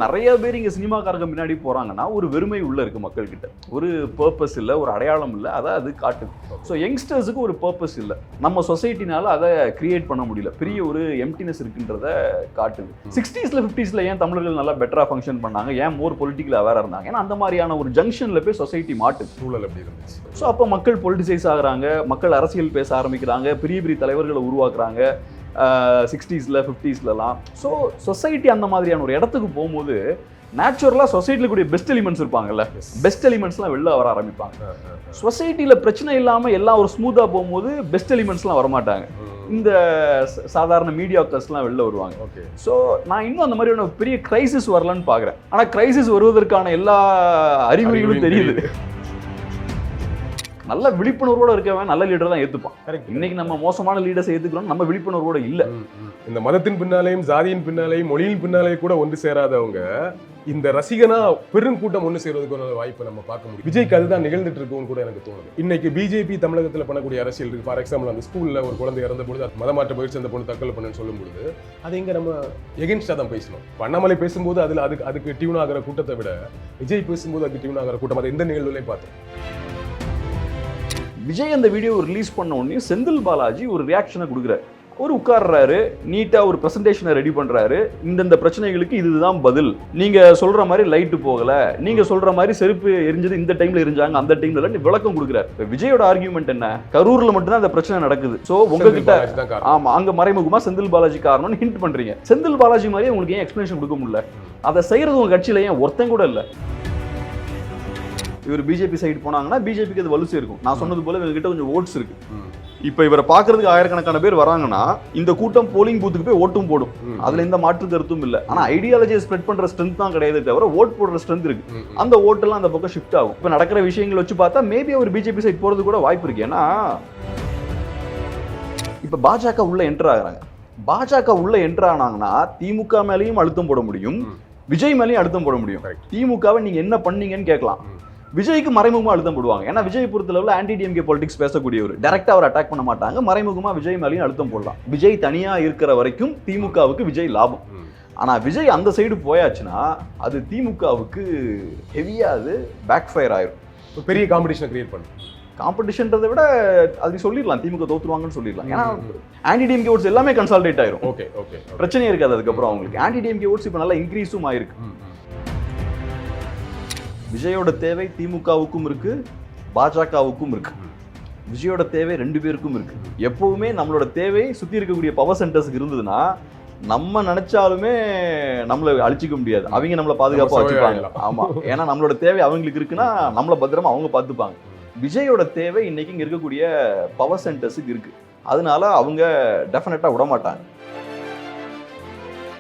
நிறைய பேர் இங்கே சினிமாக்காரங்க முன்னாடி போகிறாங்கன்னா ஒரு வெறுமை உள்ளே இருக்குது மக்கள்கிட்ட. ஒரு பர்பஸ் இல்லை, ஒரு அடையாளம் இல்லை, அதை அது காட்டுது. ஸோ யங்ஸ்டர்ஸுக்கு ஒரு பர்பஸ் இல்லை, நம்ம சொசைட்டினால அதை கிரியேட் பண்ண முடியல, பெரிய ஒரு எம்டினஸ் இருக்குன்றத காட்டுது. 60s 50s ஏன் தமிழர்கள் நல்லா பெட்டராக ஃபங்க்ஷன் பண்ணாங்க, ஏன் மோர் பொலிட்டிக்கல் அவேராக இருந்தாங்க? ஏன்னா அந்த மாதிரியான ஒரு ஜங்ஷனில் போய் சொசைட்டி மாட்டு சூழல் அப்படி இருந்துச்சு. ஸோ அப்போ மக்கள் பொலிட்டிசைஸ் ஆகுறாங்க, மக்கள் அரசியல் பேச ஆரம்பிக்கிறாங்க, பெரிய பெரிய தலைவர்களை உருவாக்குறாங்க 60s 50s. ஸோ சொசைட்டி அந்த மாதிரியான ஒரு இடத்துக்கு போகும்போது நேச்சுரலாக சொசைட்டியில் கூடிய பெஸ்ட் எலிமெண்ட்ஸ் இருப்பாங்கல்ல, பெஸ்ட் எலிமெண்ட்ஸ்லாம் வெளில வர ஆரம்பிப்பாங்க. சொசைட்டியில் பிரச்சனை இல்லாமல் எல்லாம் ஒரு ஸ்மூத்தாக போகும்போது பெஸ்ட் எலிமெண்ட்ஸ்லாம் வரமாட்டாங்க, இந்த சாதாரண மீடியாக்கர்ஸ்லாம் வெளில வருவாங்க. ஓகே. ஸோ நான் இன்னும் அந்த மாதிரியான பெரிய கிரைசிஸ் வரலன்னு பார்க்குறேன். ஆனால் கிரைசிஸ் வருவதற்கான எல்லா அறிகுறிகளும் தெரியுது. நல்ல விழிப்புணர்வோடு இருக்கவன் நல்ல லீடர் தான் ஏற்றுப்பான். இன்னைக்கு நம்ம மோசமான லீடர்ஸ் ஏற்றுக்கிறோம், நம்ம விழிப்புணர்வோட இல்லை. இந்த மதத்தின் பின்னாலேயும் ஜாதியின் பின்னாலேயும் மொழியின் பின்னாலேயும் கூட ஒன்று சேராதவங்க இந்த ரசிகனா பெருங்கூட்டம் ஒன்று சேர்வதற்கான வாய்ப்பை நம்ம பார்க்க முடியும். விஜய்க்கு அதுதான் நிகழ்ந்துட்டு இருக்குன்னு கூட எனக்கு தோணுது. இன்னைக்கு பிஜேபி தமிழகத்தில் பண்ணக்கூடிய அரசியல் இருக்கு. ஃபார் எக்ஸாம்பிள் அந்த ஸ்கூலில் ஒரு குழந்தை இறந்த பொழுது மதமாற்ற பயிற்சி அந்த பொண்ணு தற்கொலை பண்ணுன்னு சொல்லும் பொழுது அதை இங்கே நம்ம எகென்ஸ்டாக தான் பேசணும். அண்ணாமலை பேசும்போது அதில் அதுக்கு டியூன் ஆகிற கூட்டத்தை விட விஜய் பேசும்போது அதுக்கு டியூன் ஆகிற கூட்டம் அதை எந்த நிகழ்வுலையும் பார்த்தோம். விஜய் அந்த வீடியோ ரிலீஸ் பண்ண உடனே செந்தில் பாலாஜி ஒரு ரியாக்ஷனை கொடுக்குறாரு. ஒரு உட்கார்றாரு, நீட்டாக ஒரு ப்ரெசன்டேஷனை ரெடி பண்ணுறாரு. இந்த பிரச்சனைகளுக்கு இதுதான் பதில், நீங்கள் சொல்கிற மாதிரி லைட்டு போகலை, நீங்கள் சொல்கிற மாதிரி செருப்பு எரிஞ்சது இந்த டைமில் எரிஞ்சாங்க அந்த டைமில் விளக்கம் கொடுக்குறாரு. இப்போ விஜயோட ஆர்கியூமெண்ட் என்ன, கரூரில் மட்டும்தான் அந்த பிரச்சனை நடக்குது, ஸோ உங்ககிட்ட ஆமாம் அங்கே மறைமுகமாக செந்தில் பாலாஜி காரணம்னு ஹிண்ட் பண்ணுறீங்க. செந்தில் பாலாஜி மாதிரியே உங்களுக்கு ஏன் எக்ஸ்பிளேஷன் கொடுக்க முடியல? அதை செய்கிறது உங்கள் கட்சியில் ஏன் ஒருத்தன் கூட இல்லை? இவர் பிஜேபி சைடு போனாங்கன்னா பிஜேபிக்கு அது வலுசு இருக்கும். நான் சொன்னது போல இவங்ககிட்ட கொஞ்சம் ஓட்ஸ் இருக்கு. இப்போ இவரை பார்க்கறதுக்கு ஆயிரக்கணக்கான பேர் வராங்கன்னா இந்த கூட்டம் போலிங் பூத்துக்கு போய் ஓட்டும் போடும், அதுல எந்த மாற்று கருத்தும் இல்லை. ஆனா ஐடியாலஜியை ஸ்ப்ரெட் பண்ற ஸ்ட்ரென்த் தான் கிடையாது தவிர ஓட் போடுற ஸ்ட்ரென்த் இருக்கு. அந்த ஓட்டெல்லாம் அந்த பக்கம் ஷிஃப்ட் ஆகும். இப்போ நடக்கிற விஷயங்கள் வச்சு பார்த்தா மேபி ஒரு பிஜேபி சைட் போறது கூட வாய்ப்பு இருக்கு. ஏன்னா இப்போ பாஜக உள்ள என்டர் ஆகுறாங்க. பாஜக உள்ள என்டர் ஆனாங்கன்னா திமுக மேலேயும் அழுத்தம் போட முடியும், விஜய் மேலேயும் அழுத்தம் போட முடியும். திமுகவை நீங்க என்ன பண்ணீங்கன்னு கேட்கலாம், விஜய்க்கு மறைமுகமாக அழுத்தம் போடுவாங்க. ஏன்னா விஜய் பொறுத்தளவில் ஆன்டி டிஎம்கே பாலிடிக்ஸ் பேசக்கூடியவர், டைரக்டாக அவர் அட்டாக் பண்ண மாட்டாங்க, மறைமுகமாக விஜய் மேலேயும் அழுத்தம் போடலாம். விஜய் தனியாக இருக்கிற வரைக்கும் திமுகவுக்கு விஜய் லாபம். ஆனால் விஜய் அந்த சைடு போயாச்சுன்னா அது திமுகவுக்கு ஹெவியாக அது பேக் ஃபயர் ஆயிரும். பெரிய காம்படிஷனை கிரியேட் பண்ணும். காம்படிஷன்றதை விட அது சொல்லிடலாம், திமுக தோத்துருவாங்கன்னு சொல்லிடலாம். ஏன்னா ஆன்டி டிஎம்கே ஓட்ஸ் எல்லாமே கன்சால்டேட் ஆயிரும். ஓகே ஓகே, பிரச்சனையே இருக்காது. அதுக்கப்புறம் அவங்களுக்கு ஆன்டி டிஎம்கே ஓட்ஸ் இப்போ நல்லா இன்க்ரீஸும் ஆயிருக்கு. விஜயோட தேவை திமுகவுக்கும் இருக்கு, பாஜகவுக்கும் இருக்கு. விஜயோட தேவை ரெண்டு பேருக்கும் இருக்கு. எப்பவுமே நம்மளோட தேவை சுத்தி இருக்கக்கூடிய பவர் சென்டர்ஸ்க்கு இருந்ததுன்னா நம்ம நினைச்சாலுமே நம்மளை அழிச்சிக்க முடியாது, அவங்க நம்மளை பாதுகாப்பா வச்சுப்பாங்க. ஆமா, ஏன்னா நம்மளோட தேவை அவங்களுக்கு இருக்குன்னா நம்மளை பத்திரமா அவங்க பார்த்துப்பாங்க. விஜயோட தேவை இன்னைக்கு இங்க இருக்கக்கூடிய பவர் சென்டர்ஸுக்கு இருக்கு, அதனால அவங்க டெஃபினட்டா விட மாட்டாங்க.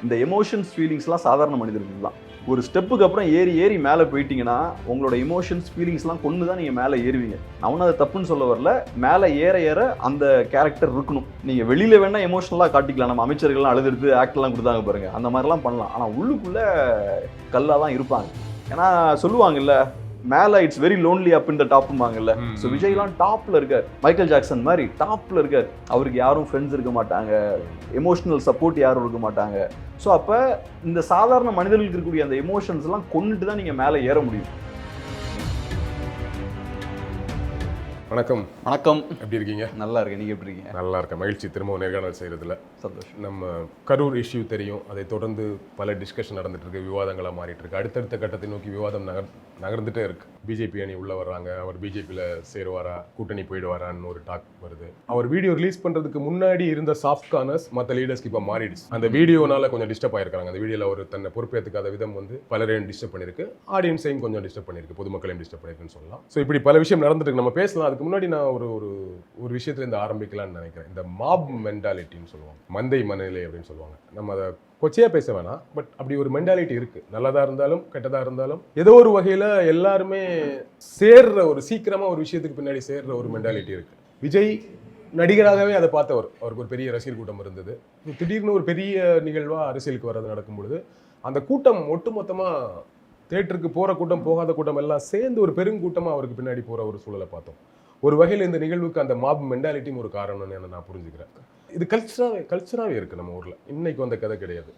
இந்த எமோஷன்ஸ் ஃபீலிங்ஸ்லாம் சாதாரண மனிதர்கள் தான். ஒரு ஸ்டெப்புக்கு அப்புறம் ஏறி ஏறி மேலே போயிட்டீங்கன்னா உங்களோட எமோஷன்ஸ் ஃபீலிங்ஸ்லாம் கொண்டு தான் நீங்கள் மேலே ஏறுவீங்க. நான் அதை தப்புன்னு சொல்ல வரல, மேலே ஏற ஏற அந்த கேரக்டர் இருக்கணும். நீங்கள் வெளியில் வேணால் எமோஷனலாக காட்டிக்கலாம், நம்ம அமைச்சர்கள்லாம் அழுதுடுத்து ஆக்டெல்லாம் கொடுத்தாங்க பாருங்கள், அந்த மாதிரிலாம் பண்ணலாம். ஆனால் உள்ளுக்குள்ளே கல்லாக தான் இருப்பாங்க. ஏன்னா சொல்லுவாங்கல்ல, மேலே இட்ஸ் வெரி லோன்லி அப் இந்த டாப்புமாங்கல்ல. ஸோ விஜய்லாம் டாப்பில் இருக்கார், மைக்கேல் ஜாக்சன் மாதிரி டாப்பில் இருக்கார். அவருக்கு யாரும் ஃப்ரெண்ட்ஸ் இருக்க மாட்டாங்க, எமோஷனல் சப்போர்ட் யாரும் இருக்க மாட்டாங்க. ஸோ அப்போ இந்த சாதாரண மனிதர்களுக்கு இருக்கக்கூடிய அந்த எமோஷன்ஸ்லாம் கொண்டுட்டு தான் நீங்கள் மேலே ஏற முடியும். வணக்கம். வணக்கம், எப்படி இருக்கீங்க? நல்லா இருக்கேன், நீங்கள் எப்படி இருக்கீங்க? நல்லா இருக்கேன், மகிழ்ச்சி. திரும்ப நேர்காணல் செய்கிறதுல சந்தோஷம். நம்ம கரூர் இஷ்யூ தெரியும், அதை தொடர்ந்து பல டிஸ்கஷன் நடந்துட்டு இருக்கு, விவாதங்களாக மாறிட்டு இருக்கு. அடுத்தடுத்த கட்டத்தை நோக்கி விவாதம் நகர்ந்துட்டே இருக்கு. பிஜேபி அணி உள்ள வர்றாங்க, அவர் பிஜேபியில் சேருவாரா, கூட்டணி போயிடுவாரான்னு ஒரு டாக் வருது. அவர் வீடியோ ரிலீஸ் பண்ணுறதுக்கு முன்னாடி இருந்த சாஃப்ட் கார்னர்ஸ் மற்ற லீடர்ஸ்க்கு இப்போ மாறிடுச்சு. அந்த வீடியோனால கொஞ்சம் டிஸ்டர்ப் ஆயிருக்காங்க. அந்த வீடியோவில் அவர் தன்னை பொறுப்பேற்றுக்காத விதம் பலரையும் டிஸ்டர்ப் பண்ணியிருக்கு, ஆடியன்ஸையும் கொஞ்சம் டிஸ்டர்ப் பண்ணியிருக்கு, பொதுமக்களையும் டிஸ்டர்ப் பண்ணியிருக்குன்னு சொல்லலாம். ஸோ இப்படி பல விஷயம் நடந்துட்டு நம்ம பேசலாம். அதுக்கு முன்னாடி நான் ஒரு விஷயத்துல ஆரம்பிக்கலாம்னு நினைக்கிறேன். இந்த மாப் மென்டாலிட்டின்னு சொல்லுவாங்க, மந்தை மனநிலை அப்படின்னு சொல்லுவாங்க. நம்ம அதை கொச்சையா பேச வேணாம், பட் அப்படி ஒரு மென்டாலிட்டி இருக்கு. நல்லதா இருந்தாலும் கெட்டதா இருந்தாலும் ஏதோ ஒரு வகையில எல்லாருமே சேர்ற ஒரு சீக்கிரமா ஒரு விஷயத்துக்கு பின்னாடி சேர்ற ஒரு மென்டாலிட்டி இருக்கு. விஜய் நடிகராகவே அதை பார்த்தவர், அவருக்கு ஒரு பெரிய ரசிகர் கூட்டம் இருந்தது. திடீர்னு ஒரு பெரிய நிகழ்வா அரசியலுக்கு வர்றது நடக்கும் பொழுது அந்த கூட்டம் ஒட்டுமொத்தமா தேட்டருக்கு போற கூட்டம் போகாத கூட்டம் எல்லாம் சேர்ந்து ஒரு பெருங்கூட்டமா அவருக்கு பின்னாடி போற ஒரு சூழலை பார்த்தோம். ஒரு வகையில் இந்த நிகழ்வுக்கு அந்த மாப் மென்டாலிட்டியும் ஒரு காரணம்னு நான் புரிஞ்சுக்கிறேன். இது கல்ச்சராகவே இருக்குது நம்ம ஊரில். இன்னைக்கு வந்த கதை கிடையாது.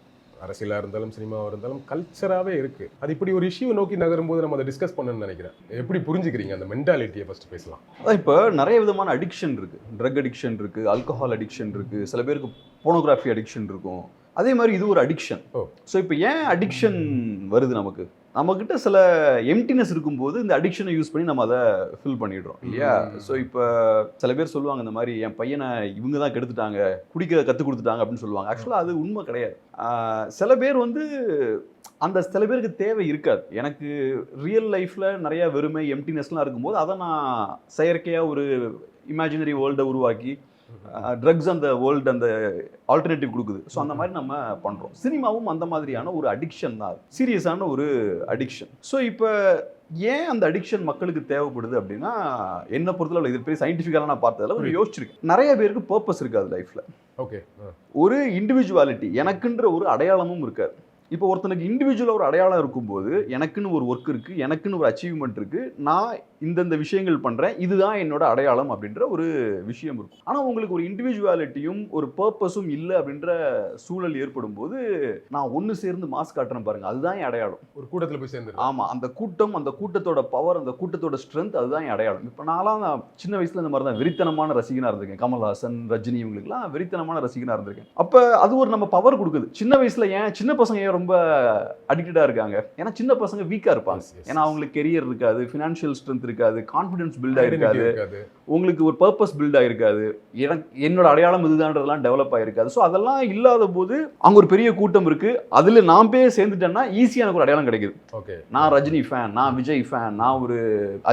அரசியலாக இருந்தாலும் சினிமாவாக இருந்தாலும் கல்ச்சராகவே இருக்குது. அது இப்படி ஒரு இஷ்யூ நோக்கி நகரும்போது நம்ம அதை டிஸ்கஸ் பண்ணணும்னு நினைக்கிறேன். எப்படி புரிஞ்சுக்கிறீங்க அந்த மென்டாலிட்டியை? ஃபஸ்ட்டு பேசலாம். அதான் இப்போ நிறைய விதமான அடிக்ஷன் இருக்குது. ட்ரக் அடிக்ஷன் இருக்குது, ஆல்கஹால் அடிக்ஷன் இருக்குது, சில பேருக்கு போனோகிராஃபி அடிக்ஷன் இருக்கும். அதே மாதிரி இது ஒரு அடிக்ஷன். ஸோ இப்போ ஏன் அடிக்ஷன் வருது? நம்மக்கிட்ட சில எம்டினஸ் இருக்கும்போது இந்த அடிக்ஷனை யூஸ் பண்ணி நம்ம அதை ஃபில் பண்ணிடுறோம் இல்லையா? ஸோ இப்போ சில பேர் சொல்லுவாங்க இந்த மாதிரி என் பையனை இவங்க தான் கெடுத்துட்டாங்க, குடிக்க கற்றுக் கொடுத்துட்டாங்க அப்படின்னு சொல்லுவாங்க. ஆக்சுவலாக அது உண்மை கிடையாது. சில பேர் அந்த சில பேருக்கு தேவை இருக்காது. எனக்கு ரியல் லைஃப்பில் நிறையா வெறுமை எம்டினஸ்லாம் இருக்கும்போது அதை நான் செயற்கையாக ஒரு இமேஜினரி வேர்ல்டை உருவாக்கி ட்ரக்ஸ் அந்த வேர்ல்டு அந்த ஆல்டர்னேட்டிவ் கொடுக்குது. ஸோ அந்த மாதிரி நம்ம பண்ணுறோம். சினிமாவும் அந்த மாதிரியான ஒரு அடிக்ஷன் தான், சீரியஸான ஒரு அடிக்ஷன். ஸோ இப்போ ஏன் அந்த அடிக்ஷன் மக்களுக்கு தேவைப்படுது அப்படின்னா, என்ன பொறுத்தளவு இது பெரிய சயின்டிஃபிக்கலாக நான் பார்த்ததில்ல, ஒரு யோசிச்சிருக்கேன். நிறைய பேருக்கு பர்பஸ் இருக்காது லைஃப்பில். ஓகே, ஒரு இண்டிவிஜுவாலிட்டி, எனக்குன்ற ஒரு அடையாளமும் இருக்காது. இப்போ ஒருத்தனுக்கு இண்டிவிஜுவலாக ஒரு அடையாளம் இருக்கும்போது, எனக்குன்னு ஒரு ஒர்க் இருக்குது, எனக்குன்னு ஒரு அச்சீவ்மெண்ட் இருக்குது, நான் இந்தந்த விஷயங்கள் பண்ணுறேன், இதுதான் என்னோட அடையாளம் அப்படின்ற ஒரு விஷயம் இருக்கும். ஆனால் உங்களுக்கு ஒரு இண்டிவிஜுவாலிட்டியும் ஒரு பர்பஸும் இல்லை அப்படின்ற சூழல் ஏற்படும் போது, நான் ஒன்று சேர்ந்து மாஸ் காட்டுறேன் பாருங்க, அதுதான் என் அடையாளம். ஒரு கூட்டத்தில் போய் சேர்ந்து, ஆமாம், அந்த கூட்டம், அந்த கூட்டத்தோட பவர், அந்த கூட்டத்தோட ஸ்ட்ரென்த், அதுதான் என் அடையாளம். இப்போ நான் சின்ன வயசுல இந்த மாதிரி தான் வெறித்தனமான ரசிகனாக இருந்திருக்கேன். கமல்ஹாசன், ரஜினி, இவங்களுக்குலாம் வெறித்தனமான ரசிகனாக இருந்திருக்கேன். அப்போ அது ஒரு நம்ம பவர் கொடுக்குது. சின்ன வயசுல ஏன் சின்ன பசங்க ரொம்ப அடிக்டடாக இருக்காங்க? ஏன்னா சின்ன பசங்க வீக்காக இருப்பாங்க. ஏன்னா அவங்களுக்கு கெரியர் இருக்காது, ஃபினான்ஷியல் ஸ்ட்ரென்த் இருக்காது, கான்ஃபிடன்ஸ் பில்ட் ஆகிருக்காது, உங்களுக்கு ஒரு பர்பஸ் பில்ட் ஆகிருக்காது, என்னோட அடையாளம் இதுதான்றதெல்லாம் டெவலப் ஆகிருக்காது. ஸோ அதெல்லாம் இல்லாத போது அங்கே ஒரு பெரிய கூட்டம் இருக்கு, அதில் நான் போய் சேர்ந்துட்டேன்னா ஈஸியாக எனக்கு ஒரு அடையாளம் கிடைக்குது. ஓகே, நான் ரஜினி ஃபேன், நான் விஜய் ஃபேன், நான் ஒரு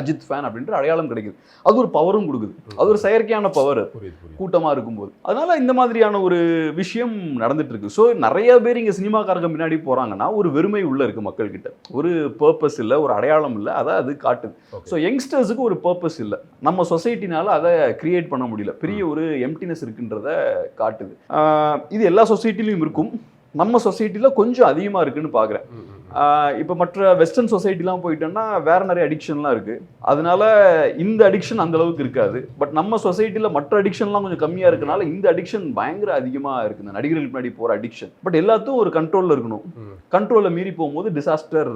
அஜித் ஃபேன் அப்படின்ற அடையாளம் கிடைக்குது. அது ஒரு பவரும் கொடுக்குது. அது ஒரு செயற்கையான பவர் கூட்டமாக இருக்கும்போது. அதனால இந்த மாதிரியான ஒரு விஷயம் நடந்துட்டு இருக்கு. ஸோ நிறைய பேர் இங்கே சினிமாக்காரங்க முன்னாடி போறாங்கன்னா ஒரு வெறுமை உள்ள இருக்கு மக்கள் கிட்ட, ஒரு பர்பஸ் இல்லை, ஒரு அடையாளம் இல்லை, அதை அது காட்டுது. ஸோ யங்ஸ்டர்ஸுக்கு ஒரு பர்பஸ் இல்லை, நம்ம சொசைட்டினால அதை கிரியேட் பண்ண முடியல, பெரிய ஒரு எம்டினஸ் இருக்குன்றத காட்டுது. இது எல்லா சொசைட்டிலையும் இருக்கும், நம்ம சொசைட்டியில் கொஞ்சம் அதிகமாக இருக்குன்னு பார்க்குறேன். இப்போ மற்ற வெஸ்டர்ன் சொசைட்டிலாம் போயிட்டோம்னா வேற நிறைய அடிக்ஷன்லாம் இருக்குது, அதனால இந்த அடிக்ஷன் அந்த அளவுக்கு இருக்காது. பட் நம்ம சொசைட்டியில் மற்ற அடிக்ஷன்லாம் கொஞ்சம் கம்மியாக இருக்கனால இந்த அடிக்ஷன் பயங்கர அதிகமாக இருக்குது, இந்த நடிகர்களுக்கு முன்னாடி போகிற அடிக்ஷன். பட் எல்லாத்தையும் ஒரு கண்ட்ரோலில் இருக்கணும், கண்ட்ரோலில் மீறி போகும்போது டிசாஸ்டர்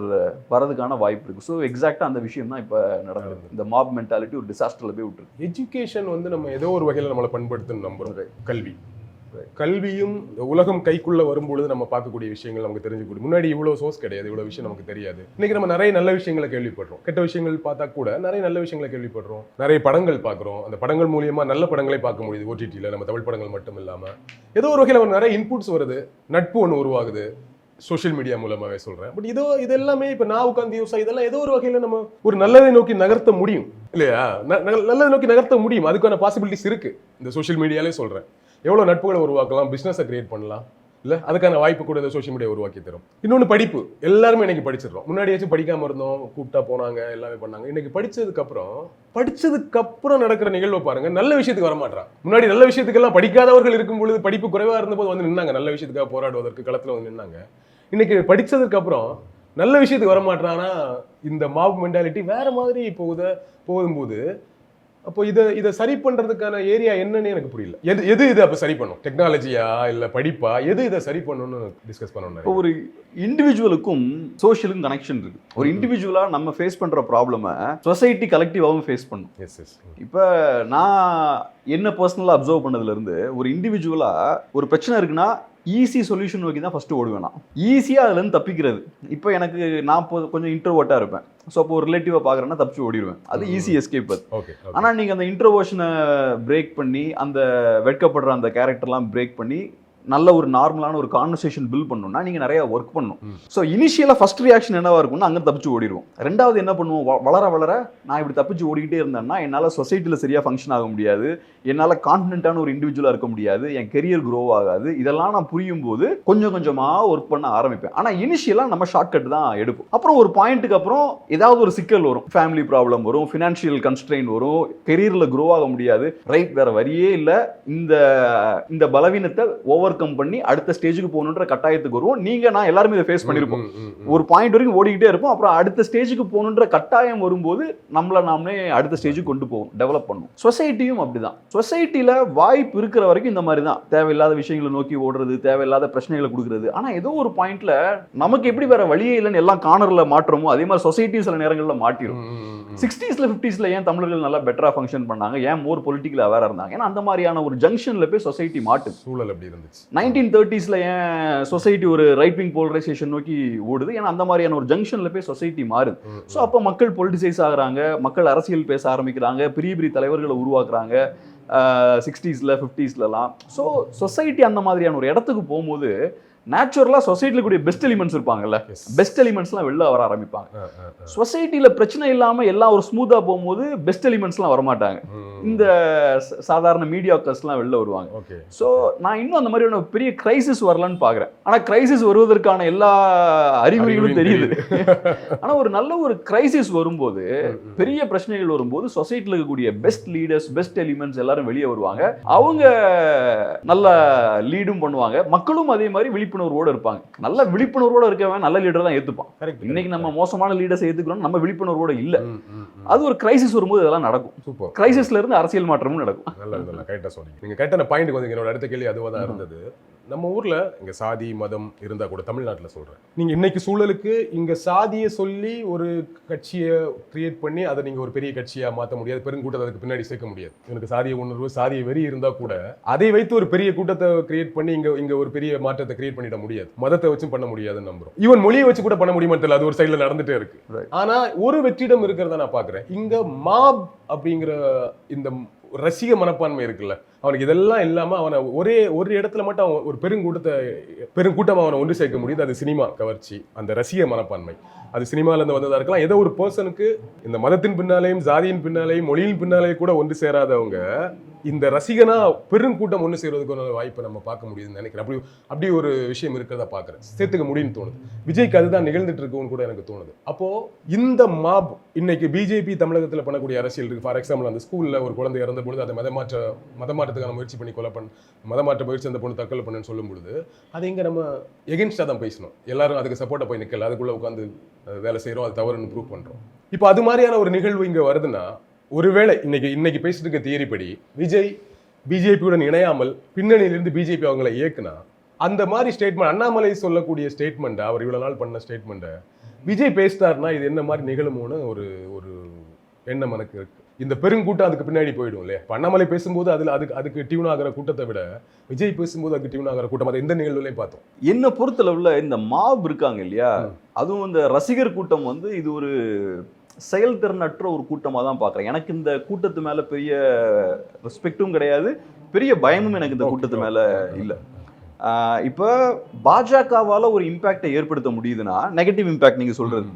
வரதுக்கான வாய்ப்பு இருக்குது. ஸோ எக்ஸாக்டாக அந்த விஷயம் தான் இப்போ நடக்குது. இந்த மாப் மென்டாலிட்டி ஒரு டிசாஸ்டரில் போய் விட்டுருக்கு. எஜுகேஷன் நம்ம ஏதோ ஒரு வகையில் நம்மளை பண்படுத்தணும் நம்புறது. கல்வியும் உலகம் கைக்குள்ள வரும்பொழுது நம்ம பார்க்கக்கூடிய விஷயங்கள் நமக்கு தெரிஞ்சுக்கூடிய, முன்னாடி இவ்வளவு சோர்ஸ் கிடையாது, இவ்வளவு விஷயம் நமக்கு தெரியாது. இன்னைக்கு நம்ம நிறைய நல்ல விஷயங்களை கேள்விப்படுறோம், கெட்ட விஷயங்கள் பார்த்தா கூட நிறைய நல்ல விஷயங்களை கேள்விப்படுறோம், நிறைய படங்கள் பார்க்குறோம். அந்த படங்கள் மூலியமா நல்ல படங்களை பார்க்க முடியுது ஓடிடியில், நம்ம தமிழ் படங்கள் மட்டும் இல்லாம ஏதோ ஒரு வகையில் நிறைய இன்புட்ஸ் வருது, நட்பு ஒன்று உருவாகுது சோஷியல் மீடியா மூலமாவே சொல்றேன். பட் இது எல்லாமே இப்போ நான் உட்காந்து யூஸ் இதெல்லாம் ஏதோ ஒரு வகையில் நம்ம ஒரு நல்லதை நோக்கி நகர்த்த முடியும் இல்லையா? நல்லதை நோக்கி நகர்த்த முடியும், அதுக்கான பாசிபிலிட்டிஸ் இருக்கு இந்த சோஷியல் மீடியாலே சொல்றேன். எவ்வளோ நட்புகளை உருவாக்கலாம், பிஸ்னஸை கிரியேட் பண்ணலாம், இல்லை அதுக்கான வாய்ப்பு கூட இந்த சோஷியல் மீடியா உருவாக்கி தரும். இன்னொன்று படிப்பு, எல்லாருமே இன்னைக்கு படிச்சிடறோம். முன்னாடியாச்சும் படிக்காமல் இருந்தோம், கூப்பிட்டா போனாங்க, எல்லாமே பண்ணாங்க. இன்னைக்கு படிச்சதுக்கப்புறம் நடக்கிற நிகழ்வை பாருங்க, நல்ல விஷயத்துக்கு வரமாட்டான். முன்னாடி நல்ல விஷயத்துக்கெல்லாம் படிக்காதவர்கள் இருக்கும் பொழுது, படிப்பு குறைவாக இருந்தபோது வந்து நின்னாங்க, நல்ல விஷயத்துக்காக போராடுவதற்கு களத்தில் வந்து நின்னாங்க. இன்னைக்கு படிச்சதுக்கு அப்புறம் நல்ல விஷயத்துக்கு வரமாட்டானா, இந்த மாப் மென்டாலிட்டி வேற மாதிரி போகும்போது அப்போ இதை சரி பண்றதுக்கான ஏரியா என்னன்னு எனக்கு புரியல. எது இதை அப்போ சரி பண்ணும்? டெக்னாலஜியா இல்லை படிப்பா? எது இதை சரி பண்ணணும்னு டிஸ்கஸ் பண்ணணும். ஒரு இண்டிவிஜுவலுக்கும் சோஷியலுக்கும் கனெக்ஷன் இருக்கு. ஒரு இண்டிவிஜுவலா நம்ம ஃபேஸ் பண்ற ப்ராப்ளமை சொசைட்டி கலெக்டிவாகவும் ஃபேஸ் பண்ணும். இப்போ நான் என்ன பர்சனலாக அப்சர்வ் பண்ணதுல இருந்து, ஒரு இண்டிவிஜுவலா ஒரு பிரச்சனை இருக்குன்னா ஈஸி சொல்யூஷன் நோக்கி தான் ஃபஸ்ட்டு ஓடுவேன் நான், ஈஸியாக அதுலேருந்து தப்பிக்கிறது. இப்போ நான் கொஞ்சம் இன்ட்ரோவர்ட்டாக இருப்பேன். ஸோ அப்போ ஒரு ரிலேட்டிவாக பார்க்குறேன்னா தப்பிச்சு ஓடிடுவேன், அது ஈஸி எஸ்கேப். அது ஆனால் நீங்கள் அந்த இன்ட்ரோவர்ஷனை பிரேக் பண்ணி, அந்த வெட்கப்படுற அந்த கேரக்டர்லாம் பிரேக் பண்ணி நல்ல ஒரு நார்மலான ஒரு கான்வர்சேஷன் பில்ட் பண்ணணும்னா நீங்கள் நிறைய ஒர்க் பண்ணணும். ஸோ இனிஷியலாக ஃபர்ஸ்ட் ரியாக்ஷன் என்னவா இருக்கும்னா அங்கே தப்பிச்சு ஓடிடுவோம். ரெண்டாவது என்ன பண்ணுவோம், வளர நான் இப்படி தப்பிச்சு ஓடிக்கிட்டே இருந்தேன்னா என்னால் சொசைட்டியில் சரியாக ஃபங்க்ஷன் ஆக முடியாது, என்னால் கான்ஃபிடென்ட்டான ஒரு இண்டிவிஜுவலாக இருக்க முடியாது, என் கெரியர் க்ரோ ஆகாது. இதெல்லாம் நான் புரியும் போது கொஞ்சம் கொஞ்சமாக ஒர்க் பண்ண ஆரம்பிப்பேன். ஆனால் இனிஷியலாக நம்ம ஷார்ட்கட் தான் எடுப்போம். அப்புறம் ஒரு பாயிண்ட்டுக்கு அப்புறம் ஏதாவது ஒரு சிக்கல் வரும், ஃபேமிலி ப்ராப்ளம் வரும், ஃபினான்ஷியல் கன்ஸ்ட்ரெயின் வரும், கெரியரில் க்ரோ ஆக முடியாது, ரைட், வேற வழியே இல்லை, இந்த பலவீனத்தை ஓவர் ஓவர் கம் பண்ணி அடுத்த ஸ்டேஜுக்கு போகணுன்ற கட்டாயத்துக்கு வருவோம். நீங்க நான் எல்லாருமே இதை ஃபேஸ் பண்ணிருப்போம். ஒரு பாயிண்ட் வரைக்கும் ஓடிக்கிட்டே இருப்போம். அப்புறம் அடுத்த ஸ்டேஜுக்கு போகணுன்ற கட்டாயம் வரும்போது நம்மள நாமளே அடுத்த ஸ்டேஜுக்கு கொண்டு போவோம், டெவலப் பண்ணும். சொசைட்டியும் அப்படிதான். சொசைட்டில வாய்ப்பு இருக்கிற வரைக்கும் இந்த மாதிரி தான், தேவையில்லாத விஷயங்களை நோக்கி ஓடுறது, தேவையில்லாத பிரச்சனைகளை கொடுக்கறது. ஆனா ஏதோ ஒரு பாயிண்ட்ல நமக்கு எப்படி வேற வழியே இல்லைன்னு எல்லாம் கார்னர்ல மாற்றமோ அதே மாதிரி சொசைட்டி சில நேரங்களில் மாட்டிடும். 60s 50s ஏன் தமிழர்கள் நல்லா பெட்டரா ஃபங்க்ஷன் பண்ணாங்க, ஏன் மோர் பொலிட்டிக்கல் அவேரா இருந்தாங்க? ஏன்னா அந்த மாதிரியான ஒரு ஜங்ஷன்ல போய் சொசைட்டி மாட்டு சூழல் அப்படி இருந்துச்சு. 1930s ஏன் சொசைட்டி ஒரு ரைட் விங் போலரைசேஷன் நோக்கி ஓடுது? ஏன்னா அந்த மாதிரியான ஒரு ஜங்ஷன்ல போய் சொசைட்டி மாறுது. ஸோ அப்போ மக்கள் பொலிட்டிசைஸ் ஆகுறாங்க, மக்கள் அரசியல் பேச ஆரம்பிக்கிறாங்க, பெரிய பெரிய தலைவர்களை உருவாக்குறாங்க 60s 50sலாம். ஸோ சொசைட்டி அந்த மாதிரியான ஒரு இடத்துக்கு போகும்போது நேச்சுரலா சொசைட்டில கூடிய பெஸ்ட் எலிமெண்ட்ஸ் இருப்பாங்கல்ல, பெஸ்ட் எலிமெண்ட்ஸ்லாம் வெளில வர ஆரம்பிப்பாங்க. சொசைட்டில பிரச்சனை இல்லாம எல்லாம் ஒரு ஸ்மூத்தா போகும்போது பெஸ்ட் எலிமெண்ட்ஸ்லாம் வரமாட்டாங்க. இந்த சாதாரண மீடியாக்கர்ஸ்லாம் வெளில வருவாங்க. ஸோ நான் இன்னும் அந்த மாதிரியான பெரிய கிரைசிஸ் வரலன்னு பாக்குறேன். ஆனா கிரைசிஸ் வருவதற்கான எல்லா அறிகுறிகளும் தெரியுது. ஆனா ஒரு நல்ல ஒரு கிரைசிஸ் வரும்போது, பெரிய பிரச்சனைகள் வரும்போது சொசைட்டில இருக்கக்கூடிய பெஸ்ட் லீடர்ஸ், பெஸ்ட் எலிமெண்ட்ஸ் எல்லாரும் வெளியே வருவாங்க. அவங்க நல்ல லீடும் பண்ணுவாங்க, மக்களும் அதே மாதிரி விழிப்புணர்வோடு இருப்பாங்க. நல்ல விழிப்புணர்வோடு இருக்கவன் நல்ல லீடர் தான் ஏத்துப்பான். இன்னைக்கு நம்ம மோசமான லீடர்ஸ் ஏத்துக்கிறோம், நம்ம விழிப்புணர்வோட இல்ல. அது ஒரு கிரைசிஸ் வரும்போது இதெல்லாம் நடக்கும். கிரைசிஸ்ல இருந்து அரசியல் மாற்றமும் நடக்கும். நல்ல கரெக்டா சொன்னீங்க. நீங்க கரெக்டான பாயிண்ட் வந்து என்னோட அடுத்த கேள்வி அதுவா தான் இருந்தது. நம்ம ஊர்ல இங்க சாதி மதம் இருந்தா கூட, தமிழ்நாட்டில் சொல்றேன், நீங்க இன்னைக்கு சூழலுக்கு இங்க சாதியை சொல்லி ஒரு கட்சியை கிரியேட் பண்ணி அதை நீங்க ஒரு பெரிய கட்சியா மாற்ற முடியாது, பெருங்கூட்டத்தை அதுக்கு பின்னாடி சேர்க்க முடியாது. எனக்கு சாதிய உணர்வு, சாதிய வெறி இருந்தா கூட அதை வைத்து ஒரு பெரிய கூட்டத்தை கிரியேட் பண்ணி இங்க ஒரு பெரிய மாற்றத்தை கிரியேட் பண்ணிட முடியாது. மதத்தை வச்சும் பண்ண முடியாதுன்னு நம்புறோம். ஈவன் மொழியை வச்சு கூட பண்ண முடியுமா தெரியல, அது ஒரு சைட்ல நடந்துட்டே இருக்கு. ஆனா ஒரு வெற்றிடம் இருக்கிறத நான் பாக்குறேன். இங்க மாப் அப்படிங்கிற இந்த ரசிக மனப்பான்மை இருக்குல்ல, அவனுக்கு இதெல்லாம் இல்லாம அவனை ஒரு இடத்துல மட்டும் அவன் ஒரு பெருங்கூட்டம் அவனை ஒன்று சேர்க்க முடியுது. அது சினிமா கவர்ச்சி, அந்த ரசிக மனப்பான்மை. அது சினிமால இருந்து வந்ததா இருக்கலாம். ஏதோ ஒரு பர்சனுக்கு இந்த மதத்தின் பின்னாலேயும் ஜாதியின் பின்னாலேயும் மொழியின் பின்னாலேயும் கூட ஒன்று சேராதவங்க இந்த ரசிகனா பெருங்கூட்டம் ஒன்று சேர்வதற்கு ஒரு வாய்ப்பை நம்ம பார்க்க முடியுதுன்னு நினைக்கிறேன். அப்படி ஒரு விஷயம் இருக்கிறதா பார்க்குறேன், சேர்த்துக்க முடியும்னு தோணுது. விஜய்க்கு அதுதான் நிகழ்ந்துட்டு இருக்குன்னு கூட எனக்கு தோணுது. அப்போ இந்த மாப் இன்னைக்கு பிஜேபி தமிழகத்தில் பண்ணக்கூடிய அரசியல் இருக்கு. ஃபார் எக்ஸாம்பிள், அந்த ஸ்கூல்ல ஒரு குழந்தை இறந்த பொழுது அதை மதமாற்றத்துக்கான முயற்சி பண்ணி மதமாற்ற முயற்சி அந்த பொண்ணு தற்கொலை பண்ணுன்னு சொல்லும் பொழுது அதை இங்க நம்ம எகென்ஸ்டா தான் பேசணும். எல்லாரும் அதுக்கு சப்போர்ட்டா போய் நிற்கல, அதுக்குள்ள உட்காந்து வேலை செய்யறோம், அது தவறுன்னு ப்ரூவ் பண்றோம். இப்போ அது மாதிரியான ஒரு நிகழ்வு இங்க வருதுன்னா, ஒருவேளை இன்னைக்கு பேசிட்டு இருக்க தியரி படி விஜய் பிஜேபியுடன் இணையாமல் பின்னணியிலிருந்து பிஜேபி அவங்களை இயக்குனா, அந்த மாதிரி ஸ்டேட்மெண்ட், அண்ணாமலை சொல்லக்கூடிய ஸ்டேட்மெண்ட், அவர் இவ்வளவு நாள் பண்ண ஸ்டேட்மெண்ட்டை விஜய் பேசினார்னா இது என்ன மாதிரி நிகழுமோன்னு ஒரு எண்ணம் எனக்கு இருக்கு. இந்த பெருங்கூட்டம் அதுக்கு பின்னாடி போயிடும் இல்லையா? அண்ணாமலை பேசும்போது அதுக்கு டியூன் ஆகிற கூட்டத்தை விட விஜய் பேசும்போது அதுக்கு டியூன் ஆகிற கூட்டம், அதை எந்த நிகழ்வுலையும் பார்த்தோம். என்ன பொறுத்தளவுல இந்த மாப் இருக்காங்க இல்லையா, அதுவும் இந்த ரசிகர் கூட்டம் வந்து இது ஒரு செயல்திறனற்ற ஒரு கூட்டமாக தான் பார்க்குறேன். எனக்கு இந்த கூட்டத்து மேலே பெரிய ரெஸ்பெக்டும் கிடையாது, பெரிய பயமும் எனக்கு இந்த கூட்டத்து மேலே இல்லை. இப்போ பாஜகவால் ஒரு இம்பேக்டை ஏற்படுத்த முடியுதுன்னா, நெகட்டிவ் இம்பேக்ட் நீங்கள் சொல்கிறது,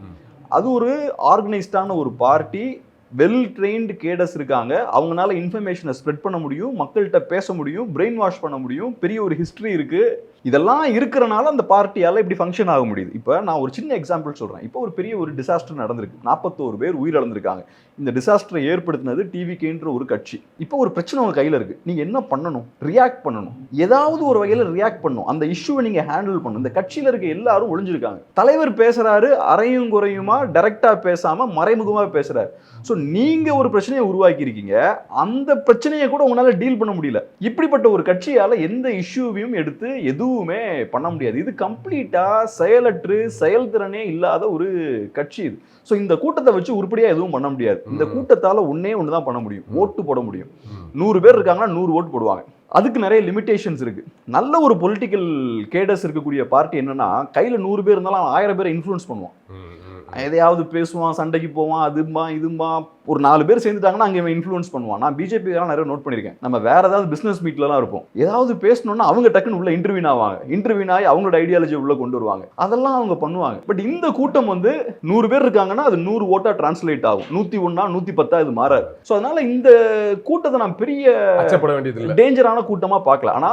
அது ஒரு ஆர்கனைஸ்டான ஒரு பார்ட்டி, வெல் ட்ரெயின்டு கேடர்ஸ் இருக்காங்க, அவங்களால இன்ஃபர்மேஷனை ஸ்ப்ரெட் பண்ண முடியும், மக்கள்கிட்ட பேச முடியும், பிரெயின் வாஷ் பண்ண முடியும், பெரிய ஒரு ஹிஸ்ட்ரி இருக்குது. இதெல்லாம் இருக்கிறனால அந்த பார்ட்டியால் இப்படி ஃபங்க்ஷன் ஆக முடியுது. இப்போ நான் ஒரு சின்ன எக்ஸாம்பிள் சொல்கிறேன். இப்போ ஒரு பெரிய ஒரு டிசாஸ்டர் நடந்திருக்கு, 41 பேர் உயிரிழந்திருக்காங்க. இந்த டிசாஸ்டரை ஏற்படுத்தினது டிவிகேன்ற ஒரு கட்சி. இப்போ ஒரு பிரச்சனை உங்கள் கையில் இருக்குது, நீங்கள் என்ன பண்ணணும்? ரியாக்ட் பண்ணணும், ஏதாவது ஒரு வகையில் ரியாக்ட் பண்ணணும், அந்த இஷ்யூவை நீங்கள் ஹேண்டில் பண்ணணும். இந்த கட்சியில் இருக்க எல்லாரும் ஒளிஞ்சிருக்காங்க. தலைவர் பேசுகிறாரு, அரையும் குறையுமா, டைரெக்டாக பேசாமல் மறைமுகமாக பேசுகிறாரு. ஸோ நீங்கள் ஒரு பிரச்சனையை உருவாக்கியிருக்கீங்க, அந்த பிரச்சனையை கூட உங்களால் டீல் பண்ண முடியல. இப்படிப்பட்ட ஒரு கட்சியால் எந்த இஷ்யூவையும் எடுத்து எதுவுமே பண்ண முடியாது. இது கம்ப்ளீட்டா செயலற்று செயல்திறனே இல்லாத ஒரு கட்சி இது. ஸோ இந்த கூட்டத்தை வச்சு உருப்படியா எதுவும் பண்ண முடியாது. இந்த கூட்டத்தால ஒன்னே ஒண்ணுதான் பண்ண முடியும், ஓட்டு போட முடியும். 100 பேர் இருக்காங்கன்னா 100 ஓட்டு போடுவாங்க. அதுக்கு நிறைய லிமிடேஷன்ஸ் இருக்கு. நல்ல ஒரு பொலிட்டிக்கல் கேடர்ஸ் இருக்கக்கூடிய பார்ட்டி என்னன்னா, கையில 100 பேர் இருந்தாலும் 1000 பேரை இன்ஃப்ளூயன்ஸ் பண்ணுவான். எதையாவது பேசுவான், சண்டைக்கு போவான், அதுமா இதுமா. ஒரு 4 பேர் சேர்ந்துட்டாங்கன்னா அங்கே இன்ஃப்ளூயன்ஸ் பண்ணுவான். நான் பிஜேபி நிறைய நோட் பண்ணியிருக்கேன். நம்ம வேற ஏதாவது பிசினஸ் மீட்லாம் இருப்போம், ஏதாவது பேசணும்னா அவங்க டக்குன்னு உள்ள இன்டர்வியூ ஆவாங்க, இன்டர்வியூ ஆகி அவங்களோட ஐடியாலஜி உள்ள கொண்டு வருவாங்க, அதெல்லாம் அவங்க பண்ணுவாங்க. பட் இந்த கூட்டம் வந்து 100 பேர் இருக்காங்கன்னா அது 100 ஓட்டா டிரான்ஸ்லேட் ஆகும், 101 110 இது மாறாது. ஸோ அதனால இந்த கூட்டத்தை நான் பெரிய டேஞ்சரான கூட்டமா பார்க்கல. ஆனா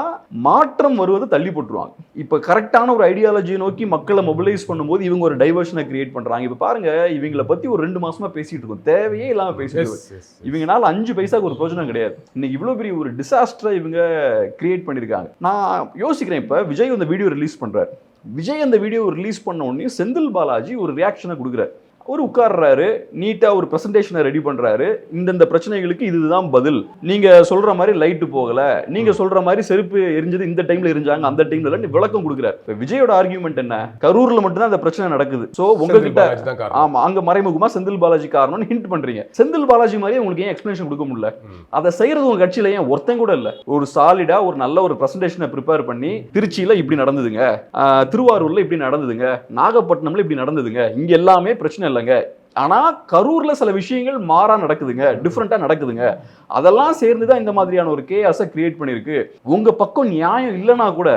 மாற்றம் வருவது தள்ளி போட்டுருவாங்க. இப்ப கரெக்டான ஒரு ஐடியாலஜியை நோக்கி மக்களை மொபிலைஸ் பண்ணும்போது இவங்க ஒரு டைவர்ஷனை கிரியேட் பண்றாங்க. இப்ப பாருங்க, இவங்களை பத்தி ஒரு 2 மாசமா பேசிட்டு இருக்கோம், தேவையே இல்லாம இல்லாம பேசிட்டு இவங்கனால 5 பைசாக்கு ஒரு பிரயோஜனம் கிடையாது. இன்னைக்கு இவ்வளவு பெரிய ஒரு டிசாஸ்டரை இவங்க கிரியேட் பண்ணிருக்காங்க. நான் யோசிக்கிறேன், இப்ப விஜய் அந்த வீடியோ ரிலீஸ் பண்றாரு. விஜய் அந்த வீடியோ ரிலீஸ் பண்ண உடனே செந்தில் பாலாஜி ஒரு ரியாக்ஷனை கொடுக்குறாரு. ஒரு உட்கார்றாரு, நீட்டா ஒரு பிரசன்டேஷனை ரெடி பண்றாரு. இந்த பிரச்சனைகளுக்கு இதுதான் பதில், நீங்க சொல்ற மாதிரி லைட்டு போகல, நீங்க சொல்ற மாதிரி செருப்பு எரிஞ்சது இந்த டைம்ல எரிஞ்சாங்க, அந்த டைம்ல விளக்கம் கொடுக்குறாரு. விஜயோட ஆர்கியூமெண்ட் என்ன, கரூர்ல மட்டும்தான் அந்த பிரச்சனை நடக்குது, சோ உங்ககிட்ட ஆமா அங்க மறைமுகமா செந்தில் பாலாஜி காரணம்னு ஹிண்ட் பண்றீங்க. செந்தில் பாலாஜி மாதிரி உங்களுக்கு ஏன் எக்ஸ்பிளனேஷன் கொடுக்க முடியல? அதை செய்யறது உங்க கட்சியில ஏன் ஒருத்தன் கூட இல்ல? ஒரு சாலிடா ஒரு நல்ல ஒரு பிரசன்டேஷனை ப்ரிப்பேர் பண்ணி, திருச்சியில இப்படி நடந்ததுங்க, திருவாரூர்ல இப்படி நடந்ததுங்க, நாகப்பட்டினம்ல இப்படி நடந்ததுங்க, இங்க எல்லாமே பிரச்சனை இல்லைங்க, ஆனா கரூர்ல சில விஷயங்கள் மாறா நடக்குதுங்க, டிஃபரெண்டா நடக்குதுங்க, அதெல்லாம் சேர்ந்துதான் இந்த மாதிரியான ஒரு கேஆஸை கிரியேட் பண்ணிருக்கு. உங்க பக்கம் நியாயம் இல்லைன்னா கூட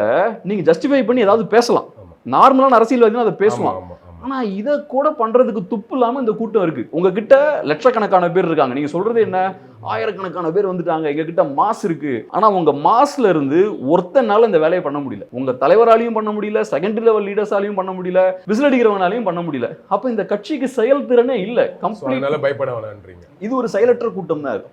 நீங்க ஜஸ்டிஃபை பண்ணி ஏதாவது பேசலாம், நார்மலான அரசியல்வாதினா அதை பேசலாம். ஆனா இதை கூட பண்றதுக்கு துப்பு இல்லாம இந்த கூட்டம் இருக்கு. உங்ககிட்ட லட்சக்கணக்கான பேர் இருக்காங்க, நீங்க சொல்றது என்ன, ஆயிரக்கணக்கான பேர் வந்துட்டாங்க, எங்க கிட்ட மாஸ் இருக்கு. ஆனா உங்க மாஸ்ல இருந்து ஒருத்தனால இந்த வேலையை பண்ண முடியல, உங்க தலைவராலையும் பண்ண முடியல, செகண்ட் லெவல் லீடர்ஸாலையும் பண்ண முடியல, விசில் அடிக்கிறவனாலையும் பண்ண முடியல. அப்ப இந்த கட்சிக்கு செயல்திறனே இல்ல. கம்ப்ளீட்டா பயப்பட வேணாம்ன்றீங்க. இது ஒரு செயலற்ற கூட்டம் தான்.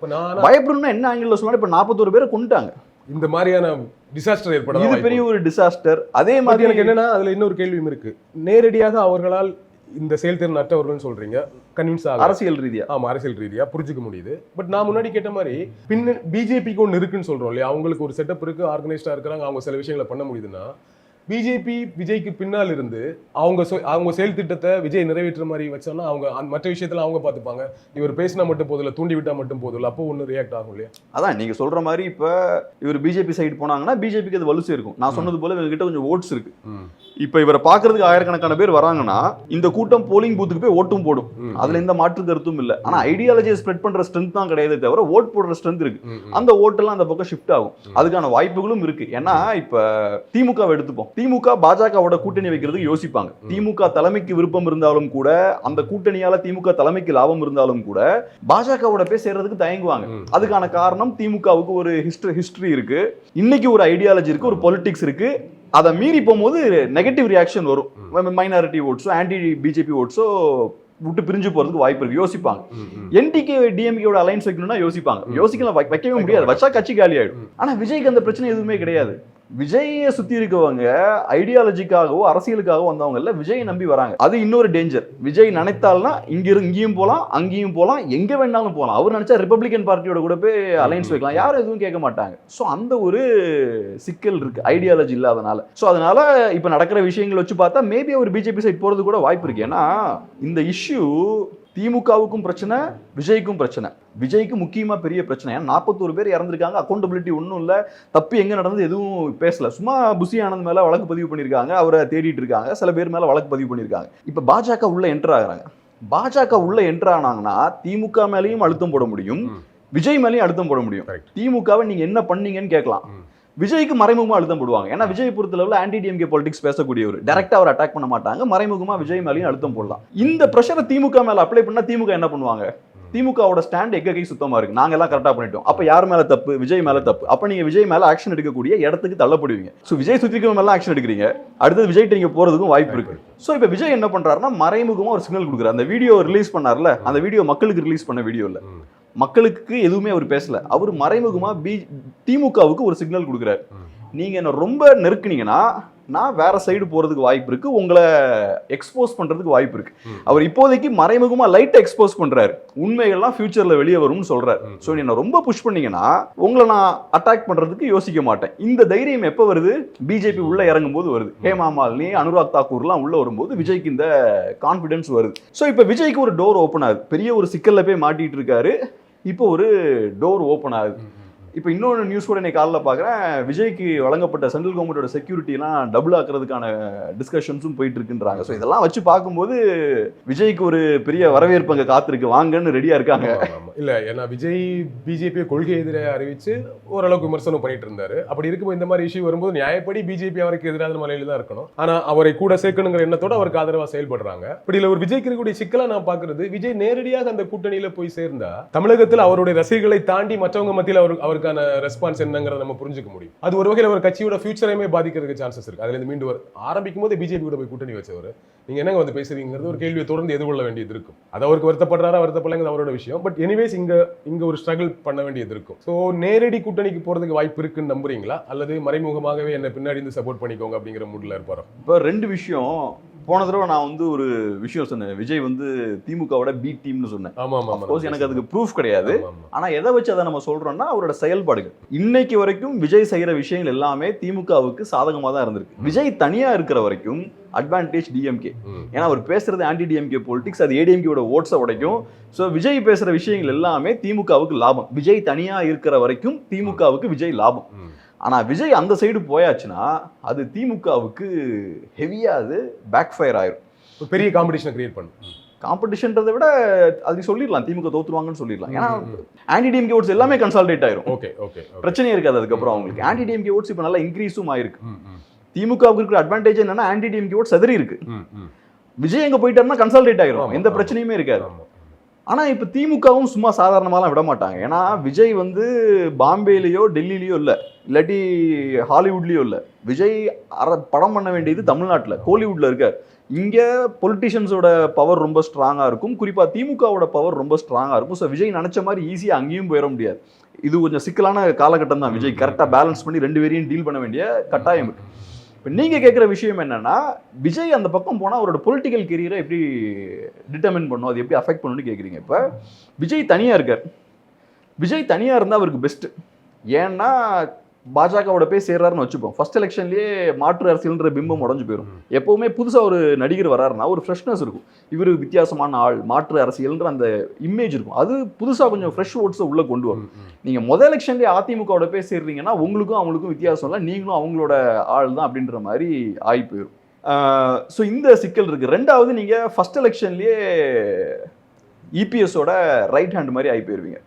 பயப்படணும்னா என்ன ஆங்கிள் சொன்னா, இப்ப 41 பேரை கொண்டுட்டாங்க. இந்த மாதிரியான டிசாஸ்டர் ஏற்படும், இது பெரிய ஒரு டிசாஸ்டர். அதே மாதிரி எனக்கு என்னன்னா, அதுல இன்னொரு கேள்வியும் இருக்கு. நேரடியாக அவர்களால் இந்த செயல்திறன் அற்றவர்கள் சொல்றீங்க, கன்வின்ஸ் ஆகும் அரசியல் ரீதியா. ஆமா, அரசியல் ரீதியா புரிஞ்சுக்க முடியுது. பட் நான் முன்னாடி கேட்ட மாதிரி பிஜேபிக்கு ஒன்று இருக்குன்னு சொல்றோம் இல்லையா, அவங்களுக்கு ஒரு செட்டப் இருக்கு, ஆர்கனைஸ்டா இருக்கிறாங்க, அவங்க சில விஷயங்களை பண்ண முடியுதுன்னா, பிஜேபி விஜய்க்கு பின்னால் இருந்து அவங்க செயல் திட்டத்தை விஜய் நிறைவேற்ற மாதிரி வச்சோன்னா அவங்க மற்ற விஷயத்துல அவங்க பார்த்துப்பாங்க. இவர் பேசினா மட்டும் போதில்ல, தூண்டி விட்டா மட்டும் போதில்ல, அப்போ ஒன்று ரியாக்ட் ஆகும் இல்லையா? அதான் நீங்க சொல்ற மாதிரி இப்ப இவர் பிஜேபி சைடு போனாங்கன்னா பிஜேபிக்கு அது வலுசு இருக்கும். நான் சொன்னது போல இவங்க கிட்ட கொஞ்சம் ஓட்ஸ் இருக்கு. இப்ப இவரை பாக்குறதுக்கு ஆயிரக்கணக்கான பேர் வராங்கன்னா இந்த கூட்டம் போலிங் பூத்துக்கு போய் ஓட்டும் போடும், அதுல எந்த மாற்று கருத்தும் இல்ல. ஆனா ஐடியாலஜியை ஸ்ப்ரெட் பண்ற ஸ்ட்ரென்த் தான் கிடையாது தவிர ஓட் போடுற ஸ்ட்ரென்த் இருக்கு. அந்த ஓட்டெல்லாம் அந்த பக்கம் ஷிஃப்ட் ஆகும், அதுக்கான வாய்ப்புகளும் இருக்கு. ஏன்னா இப்ப திமுகவை எடுத்துப்போம், திமுக பாஜகவோட கூட்டணி வைக்கிறதுக்கு யோசிப்பாங்க. திமுக தலைமைக்கு விருப்பம் இருந்தாலும் கூட, அந்த கூட்டணியால திமுக தலைமைக்கு லாபம் இருந்தாலும் கூட பாஜகவோட போய் சேர்றதுக்கு தயங்குவாங்க. அதுக்கான காரணம் திமுகவுக்கு ஒரு ஹிஸ்டரி இருக்கு, இன்னைக்கு ஒரு ஐடியாலஜி இருக்கு, ஒரு பொலிட்டிக்ஸ் இருக்கு. அதை மீறி போகும்போது நெகட்டிவ் ரியாக்ஷன் வரும், மைனாரிட்டி ஓட்ஸோ ஆன்டி பிஜேபி ஓட்ஸோ விட்டு பிரிஞ்சு போறதுக்கு வாய்ப்பு இருக்கு. யோசிப்பாங்க. என்டிகே டிஎம்கேவோட அலைன்ஸ் வைக்கணும்னா யோசிக்கலாம், வைக்கவே முடியாது, வச்சா கட்சி காலி ஆயிடும். ஆனா விஜய்க்கு அந்த பிரச்சனை எதுவுமே கிடையாது. விஜயை சுத்தி இருக்கவங்க ஐடியாலஜிக்காகவோ அரசியலுக்காகவோ வந்தவங்க இல்ல, விஜயை நம்பி வராங்க. அது இன்னொரு டேஞ்சர். விஜய் நினைத்தால்னா இங்கேயும் போலாம், அங்கேயும் போலாம், எங்க வேணாலும் போலாம். அவர் நினைச்சா ரிப்பப்ளிகன் பார்ட்டியோட கூட போய் அலைன்ஸ் வைக்கலாம், யாரும் எதுவும் கேட்க மாட்டாங்க. ஸோ அந்த ஒரு சிக்கல் இருக்கு ஐடியாலஜி இல்லாதனால. ஸோ அதனால இப்ப நடக்கிற விஷயங்கள் வச்சு பார்த்தா மேபி அவர் பிஜேபி சைட் போறது கூட வாய்ப்பு இருக்கு. ஏன்னா இந்த இஷ்யூ திமுகவுக்கும் பிரச்சனை, விஜய்க்கும் பிரச்சனை. விஜய்க்கு முக்கியமா பெரிய பிரச்சனை. 41 பேர் இறந்திருக்காங்க, அக்கௌண்டபிலிட்டி ஒன்றும் இல்லை, தப்பு எங்க நடந்தது எதுவும் பேசல. சும்மா புசி ஆனந்த் மேல வழக்கு பதிவு பண்ணியிருக்காங்க, அவரை தேடிட்டு இருக்காங்க, சில பேர் மேல வழக்கு பதிவு பண்ணியிருக்காங்க. இப்ப பாஜக உள்ள என்டர் ஆகுறாங்க. பாஜக உள்ள என்டர் ஆனாங்கன்னா திமுக மேலேயும் அழுத்தம் போட முடியும், விஜய் மேலேயும் அழுத்தம் போட முடியும். திமுகவை நீங்க என்ன பண்ணீங்கன்னு கேட்கலாம், விஜய்க்கு மறைமுகமா அழுத்தம் போடுவாங்க. ஏன்னா விஜய் பொறுத்தளவுல ஆன்டி டிஎம்கே பாலிடிக்ஸ் பேசக்கூடியவர், டைரக்டா அவர் அட்டாக் பண்ண மாட்டாங்க, மறைமுகமா விஜய் மேலேயும் அழுத்தம் போடலாம். இந்த பிரஷரை திமுக மேல அப்ளை பண்ணா திமுக என்ன பண்ணுவாங்க? திமுகவோட ஸ்டாண்ட் எங்க கை சுத்தமா இருக்கு, நாங்க எல்லாம் கரெக்டா பண்ணிட்டோம், அப்ப யார் மேல தப்பு? விஜய் மேல தப்பு. அப்ப நீங்க விஜய் மேல ஆக்ஷன் எடுக்கக்கூடிய இடத்துக்கு தள்ளப்படுவீங்க. சோ விஜய் சுத்திக்கு மேல ஆக்ஷன் எடுக்கிறீங்க, அடுத்தது விஜய் நீங்க போறதுக்கும் வாய்ப்பு இருக்கு. சோ இப்ப விஜய் என்ன பண்றாருன்னா மறைமுகமா ஒரு சிக்னல் கொடுக்குறாரு. அந்த வீடியோ ரிலீஸ் பண்ணார்ல, அந்த வீடியோ மக்களுக்கு ரிலீஸ் பண்ண வீடியோ இல்ல, மக்களுக்கு எதுவுமே அவர் பேசல, அவர் மறைமுகமா திமுகவுக்கு ஒரு சிக்னல் கொடுக்குறாரு. நீங்க என்ன ரொம்ப நெருக்குனீங்கன்னா நான் வேற சைடு போறதுக்கு வாய்ப்பு இருக்கு, உங்களை எக்ஸ்போஸ் பண்றதுக்கு வாய்ப்பு இருக்கு. அவர் இப்போதைக்கு மறைமுகமா லைட்டா எக்ஸ்போஸ் பண்றாரு, உண்மைகள்லாம் ஃபியூச்சர்ல வெளியே வரும்னு சொல்றாரு. சோ நீங்க ரொம்ப புஷ் பண்ணீங்கன்னா உங்களை நான் அட்டாக் பண்றதுக்கு யோசிக்க மாட்டேன். இந்த தைரியம் எப்ப வருது? பிஜேபி உள்ள இறங்கும் போது வருது. ஹேமா மாலினி, அனுராக் தாக்கூர்லாம் உள்ள வரும்போது விஜய்க்கு இந்த கான்பிடன்ஸ் வருது. சோ இப்ப விஜய்க்கு ஒரு டோர் ஓப்பன் ஆகுது. பெரிய ஒரு சிக்கல்ல போய் மாட்டிட்டு இருக்காரு, இப்போ ஒரு டோர் ஓப்பன் ஆகுது. இப்போ இன்னொரு நியூஸ் கூட இன்னைக்கு காலையில் பார்க்குறேன், விஜய்க்கு வழங்கப்பட்ட சென்ட்ரல் கவர்மெண்டோட செக்யூரிட்டிலாம் டபுள் ஆக்குறதுக்கான டிஸ்கஷன்ஸும் போயிட்டு இருக்குன்றாங்க. ஸோ இதெல்லாம் வச்சு பார்க்கும்போது விஜய்க்கு ஒரு பெரிய வரவேற்பு அங்கே காத்திருக்கு, வாங்கன்னு ரெடியாக இருக்காங்க. இல்லை ஏன்னா விஜய் பிஜேபியை கொள்கை எதிராக அறிவிச்சு ஓரளவுக்கு விமர்சனம் பண்ணிட்டு இருந்தாரு. அப்படி இருக்கும்போது இந்த மாதிரி இஷ்யூ வரும்போது நியாயப்படி பிஜேபி அவருக்கு எதிரான முறையில் தான் இருக்கணும். ஆனால் அவரை கூட சேர்க்கணுங்கிற எண்ணத்தோட அவருக்கு ஆதரவாக செயல்படுறாங்க. இப்படி இல்லை ஒரு விஜய்க்கு இருக்கக்கூடிய சிக்கலாக நான் பார்க்கறது, விஜய் நேரடியாக அந்த கூட்டணியில் போய் சேர்ந்தா தமிழகத்தில் அவருடைய ரசிகர்களை தாண்டி மற்றவங்க மத்தியில் அவர் அவருக்கான ரெஸ்பான்ஸ் என்னங்கிறத நம்ம புரிஞ்சுக்க முடியும். அது ஒரு வகையில் ஒரு கட்சியோட ஃபியூச்சரையுமே பாதிக்கிறதுக்கு சான்சஸ் இருக்கு. அதுல இருந்து மீண்டு ஆரம்பிக்கும் போது பிஜேபி கூட போய் கூட்டணி வச்சவர் நீங்க என்னங்க வந்து பேசுறீங்கிறது ஒரு கேள்வியை தொடர்ந்து எதிர்கொள்ள வேண்டியது இருக்கும். அது அவருக்கு வருத்தப்படுறாரா வருத்தப்படலைங்கிறது அவரோட விஷயம். பட் எனிவேஸ் இங்க ஒரு ஸ்ட்ரகிள் பண்ண வேண்டியது இருக்கும். ஸோ நேரடி கூட்டணிக்கு போறதுக்கு வாய்ப்பு இருக்குன்னு நம்புறீங்களா, அல்லது மறைமுகமாகவே என்ன பின்னாடி இருந்து சப்போர்ட் பண்ணிக்கோங்க அப்படிங்கிற மூட்ல இருப்பாரோ? இப்போ ரெண்டு விஷயம். போன தடவை நான் வந்து ஒரு விஷயம் சொன்னேன், விஜய் வந்து திமுகவோட பி டீம்னு சொன்னேன். எனக்கு அதுக்கு ப்ரூஃப் கிடையாது. ஆனா எதை வச்சு அதை நம்ம சொல்றோம்னா அவரோட செயல்பாடுகள். இன்னைக்கு வரைக்கும் விஜய் செய்யற விஷயங்கள் எல்லாமே திமுகவுக்கு சாதகமா தான் இருந்திருக்கு. விஜய் தனியா இருக்கிற வரைக்கும் அட்வான்டேஜ் டிஎம்கே. ஏன்னா அவர் பேசுறது ஆன்டி டிஎம்கே பொலிட்டிக்ஸ், அது ஏடிஎம்கேவோட ஓட்ஸை உடைக்கும். ஸோ விஜய் பேசுற விஷயங்கள் எல்லாமே திமுகவுக்கு லாபம். விஜய் தனியா இருக்கிற வரைக்கும் திமுகவுக்கு விஜய் லாபம். ஆனா விஜய் அந்த சைடு போயாச்சுன்னா அது திமுகவுக்கு ஹெவியா அது பேக் ஃபயர் ஆயிரும். பெரிய காம்படிஷன் கிரியேட் பண்ணும். காம்படிஷன்றதை விட அது சொல்லிடலாம், திமுக தோத்துருவாங்கன்னு சொல்லிடலாம். ஏன்னா ஆன்டி டிஎம்கே ஓட்ஸ் எல்லாமே கன்சால்டேட் ஆயிரும். பிரச்சனையே இருக்காது. அதுக்கப்புறம் அவங்களுக்கு ஆன்டி டிஎம்கே ஓட்ஸ் இப்போ நல்லா இன்க்ரீஸும் ஆயிருக்கு. திமுகவுக்கு இருக்கிற அட்வான்டேஜ் என்னன்னா ஆன்டி டிஎம்கே ஓட்ஸ் செதறி இருக்கு. விஜய் எங்க போயிட்டாருன்னா கன்சால்டேட் ஆயிரும், எந்த பிரச்சனையுமே இருக்காது. ஆனா இப்ப திமுகவும் சும்மா சாதாரணமாலாம் விட மாட்டாங்க. ஏன்னா விஜய் வந்து பாம்பேலயோ டெல்லியிலயோ இல்ல, இல்லாட்டி ஹாலிவுட்லயோ இல்ல. விஜய் படம் பண்ண வேண்டியது தமிழ்நாட்டுல கோலிவுட்ல இருக்கார். இங்க பொலிட்டிஷியன்ஸோட பவர் ரொம்ப ஸ்ட்ராங்கா இருக்கும், குறிப்பா திமுகவோட பவர் ரொம்ப ஸ்ட்ராங்கா இருக்கும். ஸோ விஜய் நினைச்ச மாதிரி ஈஸியா அங்கேயும் போயிட முடியாது. இது கொஞ்சம் சிக்கலான காலகட்டம் தான். விஜய் கரெக்டா பேலன்ஸ் பண்ணி ரெண்டு பேரையும் டீல் பண்ண வேண்டிய கட்டாயம் இருக்கு. இப்போ நீங்கள் கேட்குற விஷயம் என்னன்னா, விஜய் அந்த பக்கம் போனால் அவரோட பொலிட்டிக்கல் கெரியரை எப்படி டிட்டர்மின் பண்ணும், அது எப்படி அஃபெக்ட் பண்ணணும்னு கேட்குறீங்க. இப்போ விஜய் தனியாக இருக்கார். விஜய் தனியாக இருந்தால் அவருக்கு பெஸ்ட்டு. ஏன்னா பாஜகவோட போய் சேர்றாருன்னு வச்சுப்போம். ஃபர்ஸ்ட் எலெக்ஷன்லேயே மாற்று அரசியல்ன்ற பிம்பம் உடஞ்சு போயிடும். எப்போவுமே புதுசாக ஒரு நடிகர் வராருன்னா ஒரு ஃப்ரெஷ்னஸ் இருக்கும். இவர் வித்தியாசமான ஆள், மாற்று அரசியல்ன்ற அந்த இமேஜ் இருக்கும். அது புதுசாக கொஞ்சம் ஃப்ரெஷ் ஓட்ஸை உள்ளே கொண்டு வரும். நீங்கள் முதல் எலெக்ஷன்லேயே அதிமுகவோட போய் சேர்றீங்கன்னா உங்களுக்கும் அவங்களுக்கும் வித்தியாசம் இல்லை, நீங்களும் அவங்களோட ஆள் தான் அப்படின்ற மாதிரி ஆகி போயிடும். ஸோ இந்த சிக்கல் இருக்குது. ரெண்டாவது, நீங்கள் ஃபர்ஸ்ட் எலெக்ஷன்லேயே இபிஎஸோட ரைட் ஹேண்ட் மாதிரி ஆகி போயிருவீங்க.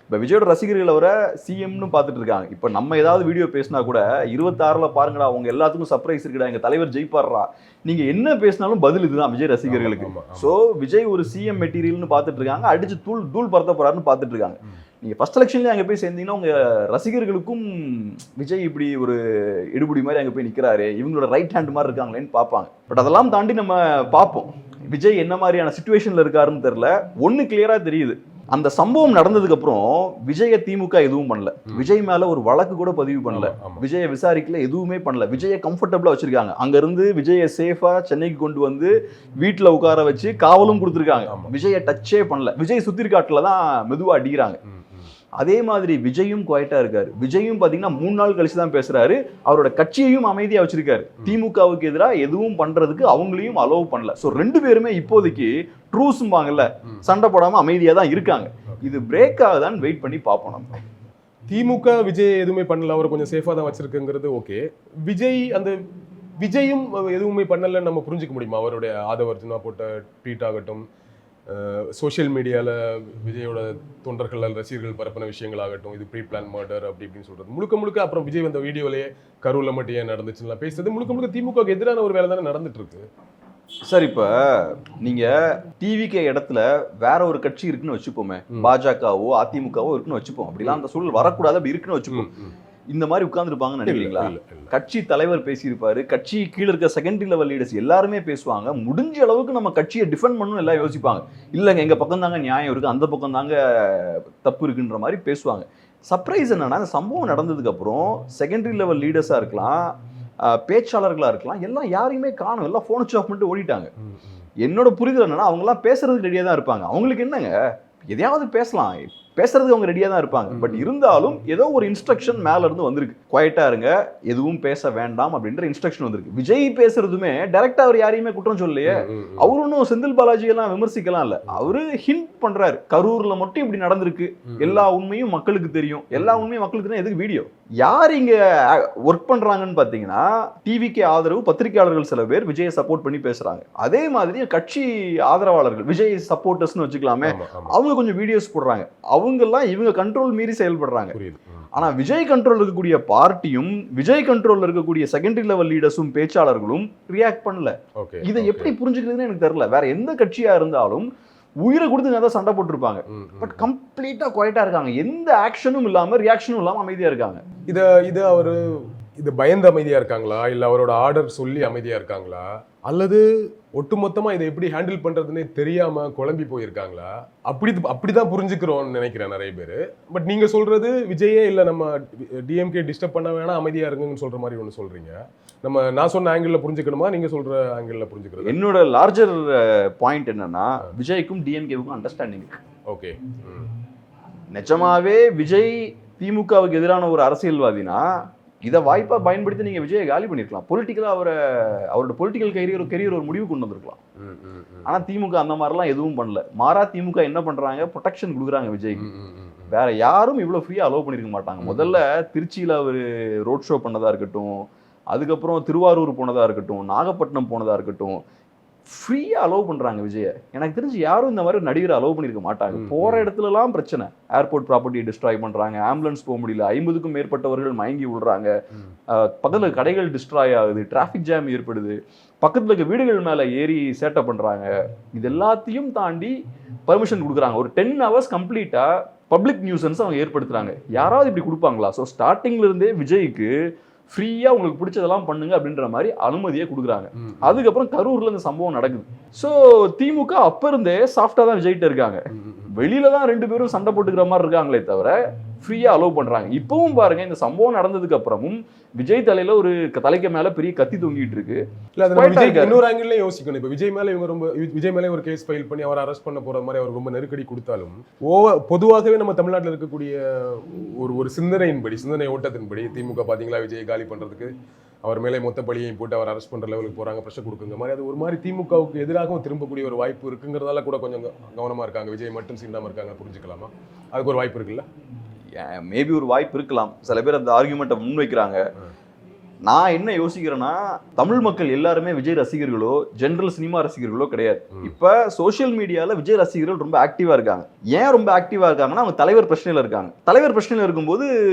இப்போ விஜயோட ரசிகர்கள் அவரை சிஎம்னு பார்த்துட்டு இருக்காங்க. இப்போ நம்ம ஏதாவது வீடியோ பேசினா கூட 26ல் பாருங்கடா, அவங்க எல்லாத்துக்கும் சர்ப்ரைஸ் இருக்குடா, எங்கள் தலைவர் ஜெயிப்பாடுறா, நீங்கள் என்ன பேசினாலும் பதில் இதுதான் விஜய் ரசிகர்களுக்கு. ஸோ விஜய் ஒரு சிஎம் மெட்டீரியல்னு பார்த்துட்டு இருக்காங்க, அடிச்சு தூள் பறத்த போறாருன்னு பார்த்துட்டு இருக்காங்க. நீங்கள் ஃபர்ஸ்ட் எலெக்ஷன்லேயே அங்கே போய் சேர்ந்தீங்கன்னா உங்கள் ரசிகர்களுக்கும் விஜய் இப்படி ஒரு எடுபடி மாதிரி அங்கே போய் நிற்கிறாரு, இவங்களோட ரைட் ஹேண்ட் மாதிரி இருக்காங்களேன்னு பார்ப்பாங்க. பட் அதெல்லாம் தாண்டி நம்ம பார்ப்போம் விஜய் என்ன மாதிரியான சிச்சுவேஷனில் இருக்காருன்னு தெரில. ஒன்று கிளியராக தெரியுது, அந்த சம்பவம் நடந்ததுக்கு அப்புறம் விஜய திமுக எதுவும் பண்ணல. விஜய் மேல ஒரு வழக்கு கூட பதிவு பண்ணல, விஜய விசாரிக்கல, எதுவுமே பண்ணல. விஜய கம்ஃபர்டபுளா வச்சிருக்காங்க. அங்க இருந்து விஜய சேஃபா சென்னைக்கு கொண்டு வந்து வீட்டுல உட்கார வச்சு காவலும் கொடுத்துருக்காங்க. விஜய டச்சே பண்ணல. விஜய் சுத்திரிக்காட்டுல தான் மெதுவா அடிக்கிறாங்க. அதே மாதிரி விஜயும் குவைட்டா இருக்காரு. விஜயும் பாத்தீங்கன்னா 3 நாள் கழிச்சு தான் பேசுறாரு. அவரோட கட்சியையும் அமைதியா வச்சிருக்காரு. திமுகவுக்கு எதிராக எதுவும் பண்றதுக்கு அவங்களையும் அலோவ் பண்ணல. ஸோ ரெண்டு பேருமே இப்போதைக்கு ட்ரூஸ்ம்பாங்கல்ல, சண்டை போடாம அமைதியா தான் இருக்காங்க. இது பிரேக் ஆகுதான்னு வெயிட் பண்ணி பார்ப்போம். நம்ம திமுக விஜய் எதுவுமே பண்ணல, அவர் கொஞ்சம் சேஃபா தான் வச்சிருக்குங்கிறது ஓகே. விஜயும் எதுவுமே பண்ணலன்னு நம்ம புரிஞ்சுக்க முடியுமா? அவருடைய ஆதவர்ஜுனா போட்ட ட்வீட் ஆகட்டும், சோஷியல் மீடியாவில் விஜயோட தொண்டர்கள் ரசிகர்கள் பரப்பின விஷயங்கள் ஆகட்டும், இது ப்ரீ பிளான் மர்டர் அப்படி இப்படின்னு சொல்றது முழுக்க அப்புறம் விஜய் வந்த வீடியோலேயே கரூரில் மட்டும் ஏன் நடந்துச்சுன்னா பேசுறது முழுக்க திமுக எதிரான ஒரு வேலை தானே நடந்துட்டு இருக்கு. சார், இப்போ நீங்க டிவிகே இடத்துல வேற ஒரு கட்சி இருக்குன்னு வச்சுப்போமே, பாஜகவோ அதிமுகவோ இருக்குன்னு வச்சுப்போம். அப்படிலாம் அந்த சூழல் வரக்கூடாது, அப்படி இருக்குன்னு வச்சுப்போம். இந்த மாதிரி உட்கார்ந்துருப்பாங்கன்னு நினைக்கிறீங்களா? கட்சி தலைவர் பேசியிருப்பாரு, கட்சி கீழே இருக்க செகண்டரி லெவல் லீடர்ஸ் எல்லாருமே பேசுவாங்க. முடிஞ்ச அளவுக்கு நம்ம கட்சியை டிஃபெண்ட் பண்ணணும் எல்லாம் யோசிப்பாங்க. இல்லைங்க எங்க பக்கம் தாங்க நியாயம் இருக்கு, அந்த பக்கம் தாங்க தப்பு இருக்குன்ற மாதிரி பேசுவாங்க. சர்ப்ரைஸ் என்னன்னா, இந்த சம்பவம் நடந்ததுக்கு அப்புறம் செகண்டரி லெவல் லீடர்ஸா இருக்கலாம், பேச்சாளர்களா இருக்கலாம், எல்லாம் யாரையுமே காணும், எல்லாம் போன் ஸ்விட்ச் ஆஃப் பண்ணிட்டு ஓடிட்டாங்க. என்னோட புரிதல் என்னன்னா, அவங்க எல்லாம் பேசுறதுக்கு ரெடியா தான் இருப்பாங்க. அவங்களுக்கு என்னங்க, எதையாவது பேசலாம், பேசுறதுக்கு அவங்க ரெடியா தான் இருப்பாங்க. பட் இருந்தாலும் ஏதோ ஒரு இன்ஸ்ட்ரக்ஷன் மேல இருந்து வந்திருக்கு, குவைட்டா இருங்க, எதுவும் பேச வேண்டாம் அப்படின்ற இன்ஸ்ட்ரக்ஷன் வந்திருக்கு. விஜய் பேசுறதுமே டைரக்டா அவர் யாரையுமே குற்றம் சொல்லலையே. அவரு ஒன்றும் செந்தில் பாலாஜி எல்லாம் விமர்சிக்கலாம் இல்ல, அவரு ஹிண்ட் பண்றாரு, கரூர்ல மட்டும் இப்படி நடந்திருக்கு, எல்லா உண்மையும் மக்களுக்கு தெரியும். எல்லா உண்மையும் மக்களுக்கு தெரியும், எதுக்கு வீடியோ? யார் இங்க ஒர்க் பண்றாங்கன்னு பாத்தீங்கன்னா, டிவிக்கு ஆதரவு பத்திரிகையாளர்கள் சில பேர் விஜயை சப்போர்ட் பண்ணி பேசுறாங்க. அதே மாதிரி கட்சி ஆதரவாளர்கள், விஜய் சப்போர்ட்டர்ஸ்னு வச்சுக்கலாமே, அவங்க கொஞ்சம் வீடியோஸ் போடுறாங்க. அவங்கெல்லாம் இவங்க கண்ட்ரோல் மீறி செயல்படுறாங்க. ஆனா விஜய் கண்ட்ரோல் இருக்கக்கூடிய பார்ட்டியும் விஜய் கண்ட்ரோல் இருக்கக்கூடிய செகண்டரி லெவல் லீடர்ஸும் பேச்சாளர்களும் ரியாக்ட் பண்ணல. இதை எப்படி புரிஞ்சுக்கிறதுன்னு எனக்கு தெரியல. வேற எந்த கட்சியா இருந்தாலும் உயிரை கொடுத்து தான் சண்டை போட்டிருப்பாங்க. பட் கம்ப்ளீட்டா குவைட்டா இருக்காங்க, எந்த ஆக்ஷனும் இல்லாம ரியாக்ஷனும் இல்லாம அமைதியா இருக்காங்க. இது அவரு இது பயந்து அமைதியா இருக்காங்களா, இல்ல அவரோட ஆர்டர் சொல்லி அமைதியா இருக்காங்களா, அல்லது ஒட்டுமொத்தமா இதை எப்படி ஹேண்டில் பண்றதுன்னே தெரியாம குழம்பி போயிருக்காங்களா? அப்படிதான் புரிஞ்சுக்கிறோம்னு நினைக்கிறேன் நிறைய பேர். பட் நீங்க சொல்றது விஜயே இல்ல நம்ம டிஎம்கே டிஸ்டர்ப் பண்ண வேணாம் அமைதியா இருங்கன்னு சொல்ற மாதிரி ஒன்று சொல்றீங்க. நான் சொன்ன ஆங்கிள் புரிஞ்சுக்கணுமா, நீங்க சொல்ற ஆங்கிள் புரிஞ்சுக்கிறது? என்னோட லார்ஜர் பாயிண்ட் என்னன்னா, விஜய்க்கும் டிஎம்கேவுக்கும் அண்டர்ஸ்டாண்டிங் இருக்கு. ஓகே, நிஜமாவே விஜய் திமுகவுக்கு எதிரான ஒரு அரசியல்வாதினா இதை வாய்ப்பா பயன்படுத்தி நீங்க விஜயை காலி பண்ணிருக்கலாம். பொலிட்டிக்கலா அவரோட பொலிட்டிக்கல் கெரியர் ஒரு முடிவு கொண்டு வந்திருக்கலாம். ஆனா திமுக அந்த மாதிரிலாம் எதுவும் பண்ணல. மாறா திமுக என்ன பண்றாங்க, ப்ரொடெக்ஷன் கொடுக்குறாங்க விஜய்க்கு. வேற யாரும் இவ்வளவு ஃப்ரீயா அலோவ் பண்ணிருக்க மாட்டாங்க. முதல்ல திருச்சியில அவர் ரோட் ஷோ பண்ணதா இருக்கட்டும், அதுக்கப்புறம் திருவாரூர் போனதா இருக்கட்டும், நாகப்பட்டினம் போனதா இருக்கட்டும், ஃப்ரீயா அலோவ் பண்றாங்க விஜய. எனக்கு தெரிஞ்சு யாரும் இந்த மாதிரி நடிகரை அலோவ் பண்ணிருக்க மாட்டாங்க. போற இடத்துலலாம் பிரச்சனை, ஏர்போர்ட் ப்ராப்பர்ட்டி டிஸ்ட்ராய் பண்றாங்க, ஆம்புலன்ஸ் போக முடியல, 50க்கும் மேற்பட்டவர்கள் மயங்கி விடுறாங்க, பக்கத்துல கடைகள் டிஸ்ட்ராய் ஆகுது, டிராபிக் ஜாம் ஏற்படுது, பக்கத்துல இருக்க வீடுகள் மேல ஏறி சேட்டை பண்றாங்க. இது எல்லாத்தையும் தாண்டி பர்மிஷன் கொடுக்குறாங்க. ஒரு 10 hours கம்ப்ளீட்டா பப்ளிக் நியூசன்ஸ் அவங்க ஏற்படுத்துறாங்க. யாராவது இப்படி கொடுப்பாங்களா? ஸோ ஸ்டார்டிங்ல இருந்தே விஜய்க்கு ஃப்ரீயா உங்களுக்கு பிடிச்சதெல்லாம் பண்ணுங்க அப்படின்ற மாதிரி அனுமதியை கொடுக்குறாங்க. அதுக்கப்புறம் கரூர்ல இந்த சம்பவம் நடக்குது. ஸோ திமுக அப்ப இருந்தே சாஃப்டா தான் விஜய்கிட்ட இருக்காங்க. வெளியில தான் 2 பேரும் சண்டை போட்டுக்கிற மாதிரி இருக்காங்களே தவிர ஃப்ரீயா அலோவ் பண்றாங்க. இப்பவும் பாருங்க, இந்த சம்பவம் நடந்ததுக்கு அப்புறமும் விஜய் தலையில ஒரு தலைக்கு மேல பெரிய கத்தி தொங்கிட்டு இருக்கு. இன்னொரு ஆங்கிள் யோசிக்கணும். இப்ப விஜய் மேல இவங்க விஜய் மேல ஒரு கேஸ் ஃபைல் பண்ணி அவர் அரெஸ்ட் பண்ண போற மாதிரி அவர் ரொம்ப நெருக்கடி கொடுத்தாலும், பொதுவாகவே நம்ம தமிழ்நாட்டில் இருக்கக்கூடிய ஒரு சிந்தனை ஓட்டத்தின்படி திமுக பாத்தீங்களா விஜய் காலி பண்றதுக்கு அவர் மேலே மொத்த பழியையும் போட்டு அவர் அரெஸ்ட் பண்ற லெவலுக்கு போறாங்க, ப்ரெஷர் கொடுக்குங்க மாதிரி. அது ஒரு மாதிரி திமுகவுக்கு எதிராகவும் திரும்பக்கூடிய ஒரு வாய்ப்பு இருக்குங்கிறதால கூட கொஞ்சம் கவனமா இருக்காங்க. விஜய் மட்டும் சீண்டாம இருக்காங்க, புரிஞ்சுக்கலாமா? அதுக்கு ஒரு வாய்ப்பு இருக்குல்ல? மேபி ஒரு வாய்ப்பு இருக்கலாம். சில பேர் அந்த ஆர்குமெண்ட்டை முன்வைக்கிறாங்க. நான் என்ன யோசிக்கிறேன்னா, தமிழ் மக்கள் எல்லாருமே விஜய் ரசிகர்களோ ஜெனரல் சினிமா ரசிகர்களோ கிடையாது. இப்ப சோசியல் மீடியால விஜய் ரசிகர்கள் ரொம்ப ஆக்டிவா இருக்காங்க. ஏன் ரொம்ப ஆக்டிவா இருக்காங்கன்னா, அவங்க தலைவர் பிரச்சனையில இருக்காங்க. தலைவர் பிரச்சனையில இருக்கும்போது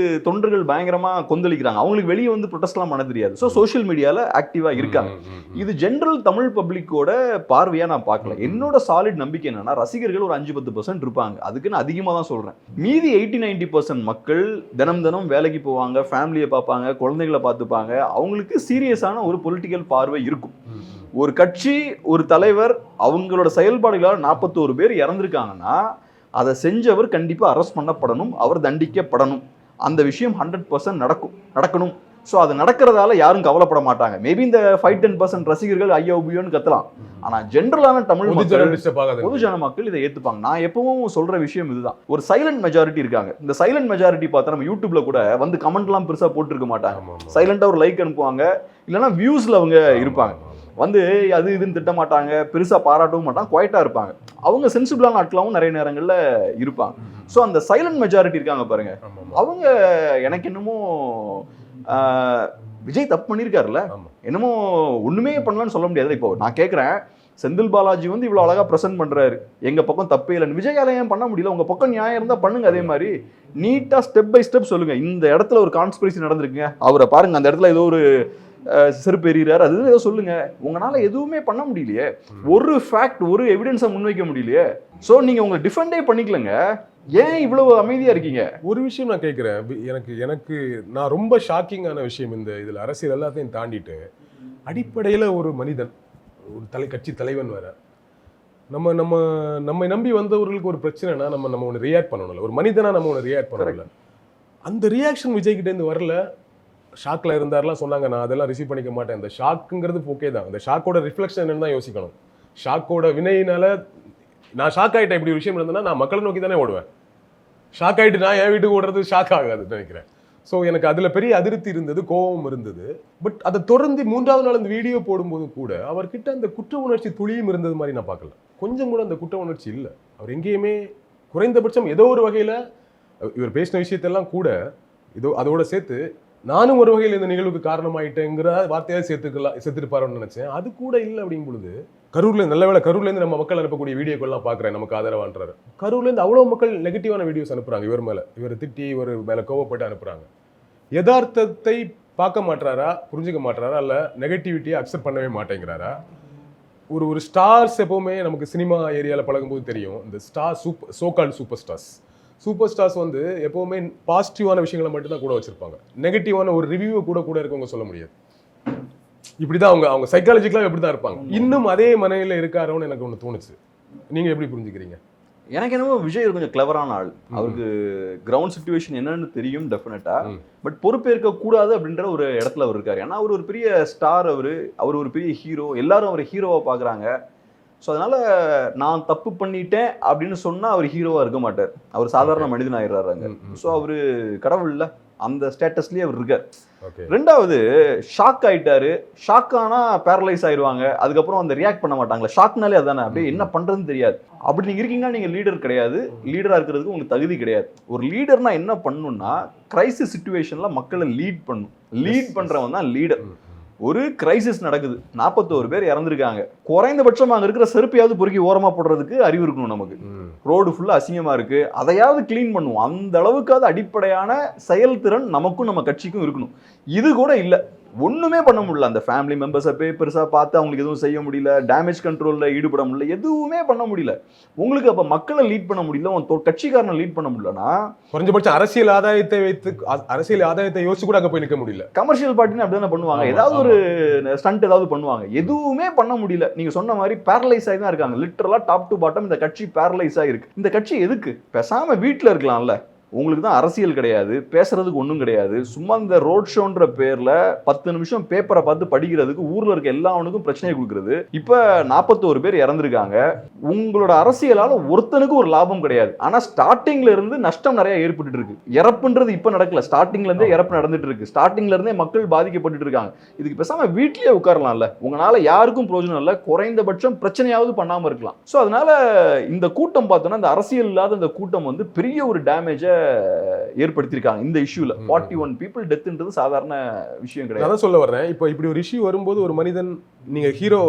தொண்டர்கள் பயங்கரமா கொந்தளிக்கிறாங்க. அவங்களுக்கு வெளியே வந்து ப்ரொடெஸ்ட்லாம் பண்ண தெரியாது. ஸோ சோசியல் மீடியால ஆக்டிவா இருக்காங்க. இது ஜெனரல் தமிழ் பப்ளிக்கோட பார்வையா நான் பார்க்கல. என்னோட சாலிட் நம்பிக்கை என்னன்னா, ரசிகர்கள் ஒரு 5-10% இருப்பாங்க. அதுக்குன்னு அதிகமாக தான் சொல்றேன். மீதி 80-90% மக்கள் தினம் வேலைக்கு போவாங்க, ஃபேமிலியை பார்ப்பாங்க, குழந்தைகளை பார்த்துப்பாங்க. அவங்களுக்கு சீரியஸான ஒரு பொலிட்டிக்கல் பார்வை இருக்கும். ஒரு கட்சி, ஒரு தலைவர், அவங்களோட செயல்பாடுகளால் 41 பேர் இறந்திருக்காங்கன்னா அதை செஞ்சவர் கண்டிப்பா அரெஸ்ட் பண்ணப்படணும், அவர் தண்டிக்கப்படணும். அந்த விஷயம் 100% நடக்கணும். ஸோ அது நடக்கிறதால யாரும் கவலைப்பட மாட்டாங்க. மேபி இந்த 5-10% ரசிகர்கள் ஐயோபியோன்னு கத்தலாம். ஆனா ஜென்ரலான தமிழ் பொதுஜன மக்கள் இதை ஏத்துப்பாங்க. நான் எப்பவும் சொல்ற விஷயம் இதுதான். ஒரு சைலண்ட் மெஜாரிட்டி இருக்காங்க. இந்த சைலண்ட் மெஜாரிட்டி பார்த்தா நம்ம யூடியூப்ல கூட வந்து கமெண்ட்லாம் பெருசா போட்டுருக்க மாட்டாங்க. சைலண்டா ஒரு லைக் அனுப்புவாங்க, இல்லைன்னா வியூஸ்ல அவங்க இருப்பாங்க. வந்து அது இதுன்னு திட்ட மாட்டாங்க, பெருசா பாராட்டவும் மாட்டாங்க, குவைட்டா இருப்பாங்க. அவங்க சென்சிபிளான ஆட்களாவும் நிறைய நேரங்கள்ல இருப்பாங்க. ஸோ அந்த சைலண்ட் மெஜாரிட்டி இருக்காங்க பாருங்க, அவங்க எனக்கு என்னமோ விஜய் தப்பு பண்ணியிருக்காருல்ல, என்னமோ ஒண்ணுமே பண்ணலான்னு சொல்ல முடியாது. இப்போ நான் கேட்கிறேன், செந்தில் பாலாஜி வந்து இவ்வளவு அழகா பிரசன்ட் பண்றாரு, எங்க பக்கம் தப்பே இல்லைன்னு. விஜயால ஏன் பண்ண முடியல? உங்க பக்கம் நியாயம் இருந்தா பண்ணுங்க. அதே மாதிரி நீட்டா ஸ்டெப் பை ஸ்டெப் சொல்லுங்க. இந்த இடத்துல ஒரு கான்ஸ்பிரசி நடந்திருக்குங்க, அவரை பாருங்க, அந்த இடத்துல ஏதோ ஒரு செருப்பு எறிகிறாரு, அது ஏதோ சொல்லுங்க. உங்களால எதுவுமே பண்ண முடியலையே, ஒரு ஃபேக்ட், ஒரு எவிடன்ஸை முன்வைக்க முடியலையே. ஸோ நீங்க உங்களை டிஃபெண்டே பண்ணிக்கலங்க. ஏன் இவ்வளவு அமைதியா இருக்கீங்க? ஒரு விஷயம் நான் கேட்கிறேன். எனக்கு நான் ரொம்ப ஷாக்கிங்கான விஷயம், இதுல அரசியல் எல்லாத்தையும் தாண்டிட்டு அடிப்படையில ஒரு மனிதன், ஒரு கட்சி தலைவன் வேற, நம்மை நம்பி வந்தவர்களுக்கு ஒரு பிரச்சனைனா நம்ம ஒன்று ரியாக்ட் பண்ணணும்ல. ஒரு மனிதனா நம்ம ஒன்று ரியாக்ட் பண்ணல. அந்த ரியாக்ஷன் விஜய் கிட்ட இருந்து வரல. ஷாக்ல இருந்தாரெல்லாம் சொன்னாங்க, நான் அதெல்லாம் ரிசீவ் பண்ணிக்க மாட்டேன். இந்த ஷாக்குங்கிறது ஓகே தான், அந்த ஷாக்கோட ரிஃப்ளெக்ஷன் என்னன்னு தான் யோசிக்கணும். ஷாக்கோட வினையினால நான் ஷாக் ஆகிட்டேன். இப்படி ஒரு விஷயம் இருந்ததுன்னா நான் மக்களை நோக்கி தானே ஓடுவேன். ஷாக் ஆகிட்டு நான் என் வீட்டுக்கு ஓடுறது ஷாக் ஆகாதுன்னு நினைக்கிறேன். ஸோ எனக்கு அதில் பெரிய அதிருப்தி இருந்தது, கோபம் இருந்தது. பட் அதை தொடர்ந்து 3வது நாள் அந்த வீடியோ போடும்போது கூட அவர்கிட்ட அந்த குற்ற உணர்ச்சி துளியும் இருந்தது மாதிரி நான் பார்க்கல. கொஞ்சம் கூட அந்த குற்ற உணர்ச்சி இல்லை. அவர் எங்கேயுமே குறைந்தபட்சம் ஏதோ ஒரு வகையில் இவர் பேசின விஷயத்தெல்லாம் கூட அதோட சேர்த்து நானும் ஒரு வகையில் இந்த நிகழ்வுக்கு காரணமாயிட்டேங்கிற வார்த்தையாக சேர்த்துருப்பாரோன்னு நினைச்சேன். அது கூட இல்லை. அப்படிங்கும் பொழுது கரூர்லேருந்து நம்ம மக்கள் அனுப்பக்கூடிய வீடியோக்கள்லாம் பார்க்குறேன், நமக்கு ஆதரவான்றாரு. கரூர்லேருந்து அவ்வளோ மக்கள் நெகட்டிவான வீடியோஸ் அனுப்புறாங்க. இவர் திட்டி இவர் மேலே கோவப்பட்டு அனுப்புறாங்க. யதார்த்தத்தை பார்க்க மாட்டாரா, புரிஞ்சுக்க மாட்டாரா, இல்லை நெகட்டிவிட்டியை அக்செப்ட் பண்ணவே மாட்டேங்கிறாரா? ஒரு ஸ்டார்ஸ் எப்பவுமே நமக்கு சினிமா ஏரியாவில் பழகும்போது தெரியும். இந்த ஸ்டார் சோகால்டு சூப்பர் ஸ்டார்ஸ் வந்து எப்பவுமே பாசிட்டிவான விஷயங்களை மட்டும்தான் கூட வச்சிருப்பாங்க. நெகட்டிவான ஒரு ரிவ்யூவை கூட இருக்கவங்க சொல்ல முடியாது. இப்படிதான் அவங்க சைக்காலஜிக்கலாக எப்படி தான் இருப்பாங்க. இன்னும் அதே மனையில இருக்காரோன்னு எனக்கு ஒன்று தோணுச்சு. நீங்க எப்படி புரிஞ்சுக்கிறீங்க? எனக்கு என்னமோ விஜய் கொஞ்சம் கிளவரான ஆள். அவருக்கு கிரவுண்ட் சிச்சுவேஷன் என்னன்னு தெரியும் டெஃபினட்டா. பட் பொறுப்பேற்க கூடாது அப்படின்ற ஒரு இடத்துல அவர் இருக்காரு. ஏன்னா அவர் ஒரு பெரிய ஸ்டார், அவர் ஒரு பெரிய ஹீரோ, எல்லாரும் அவர் ஹீரோவா பாக்குறாங்க. ஸோ அதனால நான் தப்பு பண்ணிட்டேன் அப்படின்னு சொன்னா அவர் ஹீரோவா இருக்க மாட்டார். அவர் சாதாரண மனிதன் ஆயிடுறாரு. ஸோ அவரு கடவுள் இல்ல, அந்த ஸ்டேட்டஸ்லயே அவர் இருக்கார். ரெண்டாவது ஷாக் ஆயிட்டாரு. ஷாக் ஆனா பேரலைஸ் ஆயிடுவாங்க. அதுக்கப்புறம் அந்த ரியாக்ட் பண்ண மாட்டாங்களா? ஷாக்னாலே அதானே, அப்படியே என்ன பண்றதுன்னு தெரியாது. அப்படி நீங்க இருக்கீங்கன்னா நீங்க லீடர் கிடையாது. லீடரா இருக்கிறதுக்கு உங்களுக்கு தகுதி கிடையாது. ஒரு லீடர்னா என்ன பண்ணணும்னா கிரைசிஸ் சிச்சுவேஷன்ல மக்களை லீட் பண்ணும். லீட் பண்றவன் தான் லீடர். ஒரு கிரைசிஸ் நடக்குது, 41 பேர் இறந்துருக்காங்க. குறைந்தபட்சம் அங்க இருக்கிற செருப்பையாவது பொறுக்கி ஓரமா போடுறதுக்கு அறிவு இருக்கணும் நமக்கு. ரோடு ஃபுல்லா அசிங்கமா இருக்கு, அதையாவது கிளீன் பண்ணுவோம். அந்த அளவுக்காவது அடிப்படையான செயல்திறன் நமக்கும் நம்ம கட்சிக்கும் இருக்கணும். இது கூட இல்லை, ஒண்ணுமே பண்ண முடியல. அந்த ஃபேமிலி மெம்பர்ஸை பெருசா பார்த்து அவங்களுக்கு எதுவும் செய்ய முடியல, டேமேஜ் கண்ட்ரோல்ல ஈடுபட முடியல, எதுவுமே பண்ண முடியல. உங்களுக்கு அப்ப மக்களை லீட் பண்ண முடியல, உன் கட்சிக்காரனை லீட் பண்ண முடியலன்னா குறைஞ்சபட்சம் அரசியல் ஆதாயத்தை யோசிச்சு கூட அங்க போய் நிற்க முடியல. கமர்ஷியல் பார்ட்டின்னு அப்படிதானே பண்ணுவாங்க, ஏதாவது ஒரு ஸ்டண்ட் ஏதாவது பண்ணுவாங்க. எதுவுமே பண்ண முடியல. நீங்க சொன்ன மாதிரி பேரலைஸ் ஆகி தான் இருக்காங்க. லிட்டரலா டாப் டு பாட்டம் இந்த கட்சி பேரலைஸ் ஆகிருக்கு. இந்த கட்சி எதுக்கு? பேசாம வீட்டுல இருக்கலாம்ல. உங்களுக்கு தான் அரசியல் கிடையாது, பேசுறதுக்கு ஒன்றும் கிடையாது. சும்மா இந்த ரோட் ஷோன்ற பேர்ல 10 நிமிஷம் பேப்பரை பார்த்து படிக்கிறதுக்கு ஊர்ல இருக்க எல்லாவனுக்கும் பிரச்சனையை கொடுக்குறது. இப்ப 41 பேர் இறந்துருக்காங்க. உங்களோட அரசியலால ஒருத்தனுக்கு ஒரு லாபம் கிடையாது. ஆனா ஸ்டார்டிங்ல இருந்து நஷ்டம் நிறைய ஏற்பட்டு இருக்கு. இறப்புன்றது இப்ப நடக்கல, ஸ்டார்டிங்ல இருந்தே இறப்பு நடந்துட்டு இருக்கு. ஸ்டார்டிங்ல இருந்தே மக்கள் பாதிக்கப்பட்டு இருக்காங்க. இதுக்கு பேசாம வீட்லயே உட்காரலாம்ல. உங்களால யாருக்கும் பிரயோஜனம் இல்லை, குறைந்தபட்சம் பிரச்சனையாவது பண்ணாம இருக்கலாம். சோ அதனால இந்த கூட்டம் பார்த்தோம்னா, இந்த அரசியல் இல்லாத இந்த கூட்டம் வந்து பெரிய ஒரு டேமேஜை ஏற்படுத்தியிருக்காங்க இந்த இஷ்யூல. 41 people டெத்ன்றது சாதாரண விஷயம் கிடையாது. நான் சொல்ல வர்றேன், இப்போ இப்படி ஒரு இஷ்யூ வரும்போது ஒரு மனிதன், நீங்க ஹீரோ,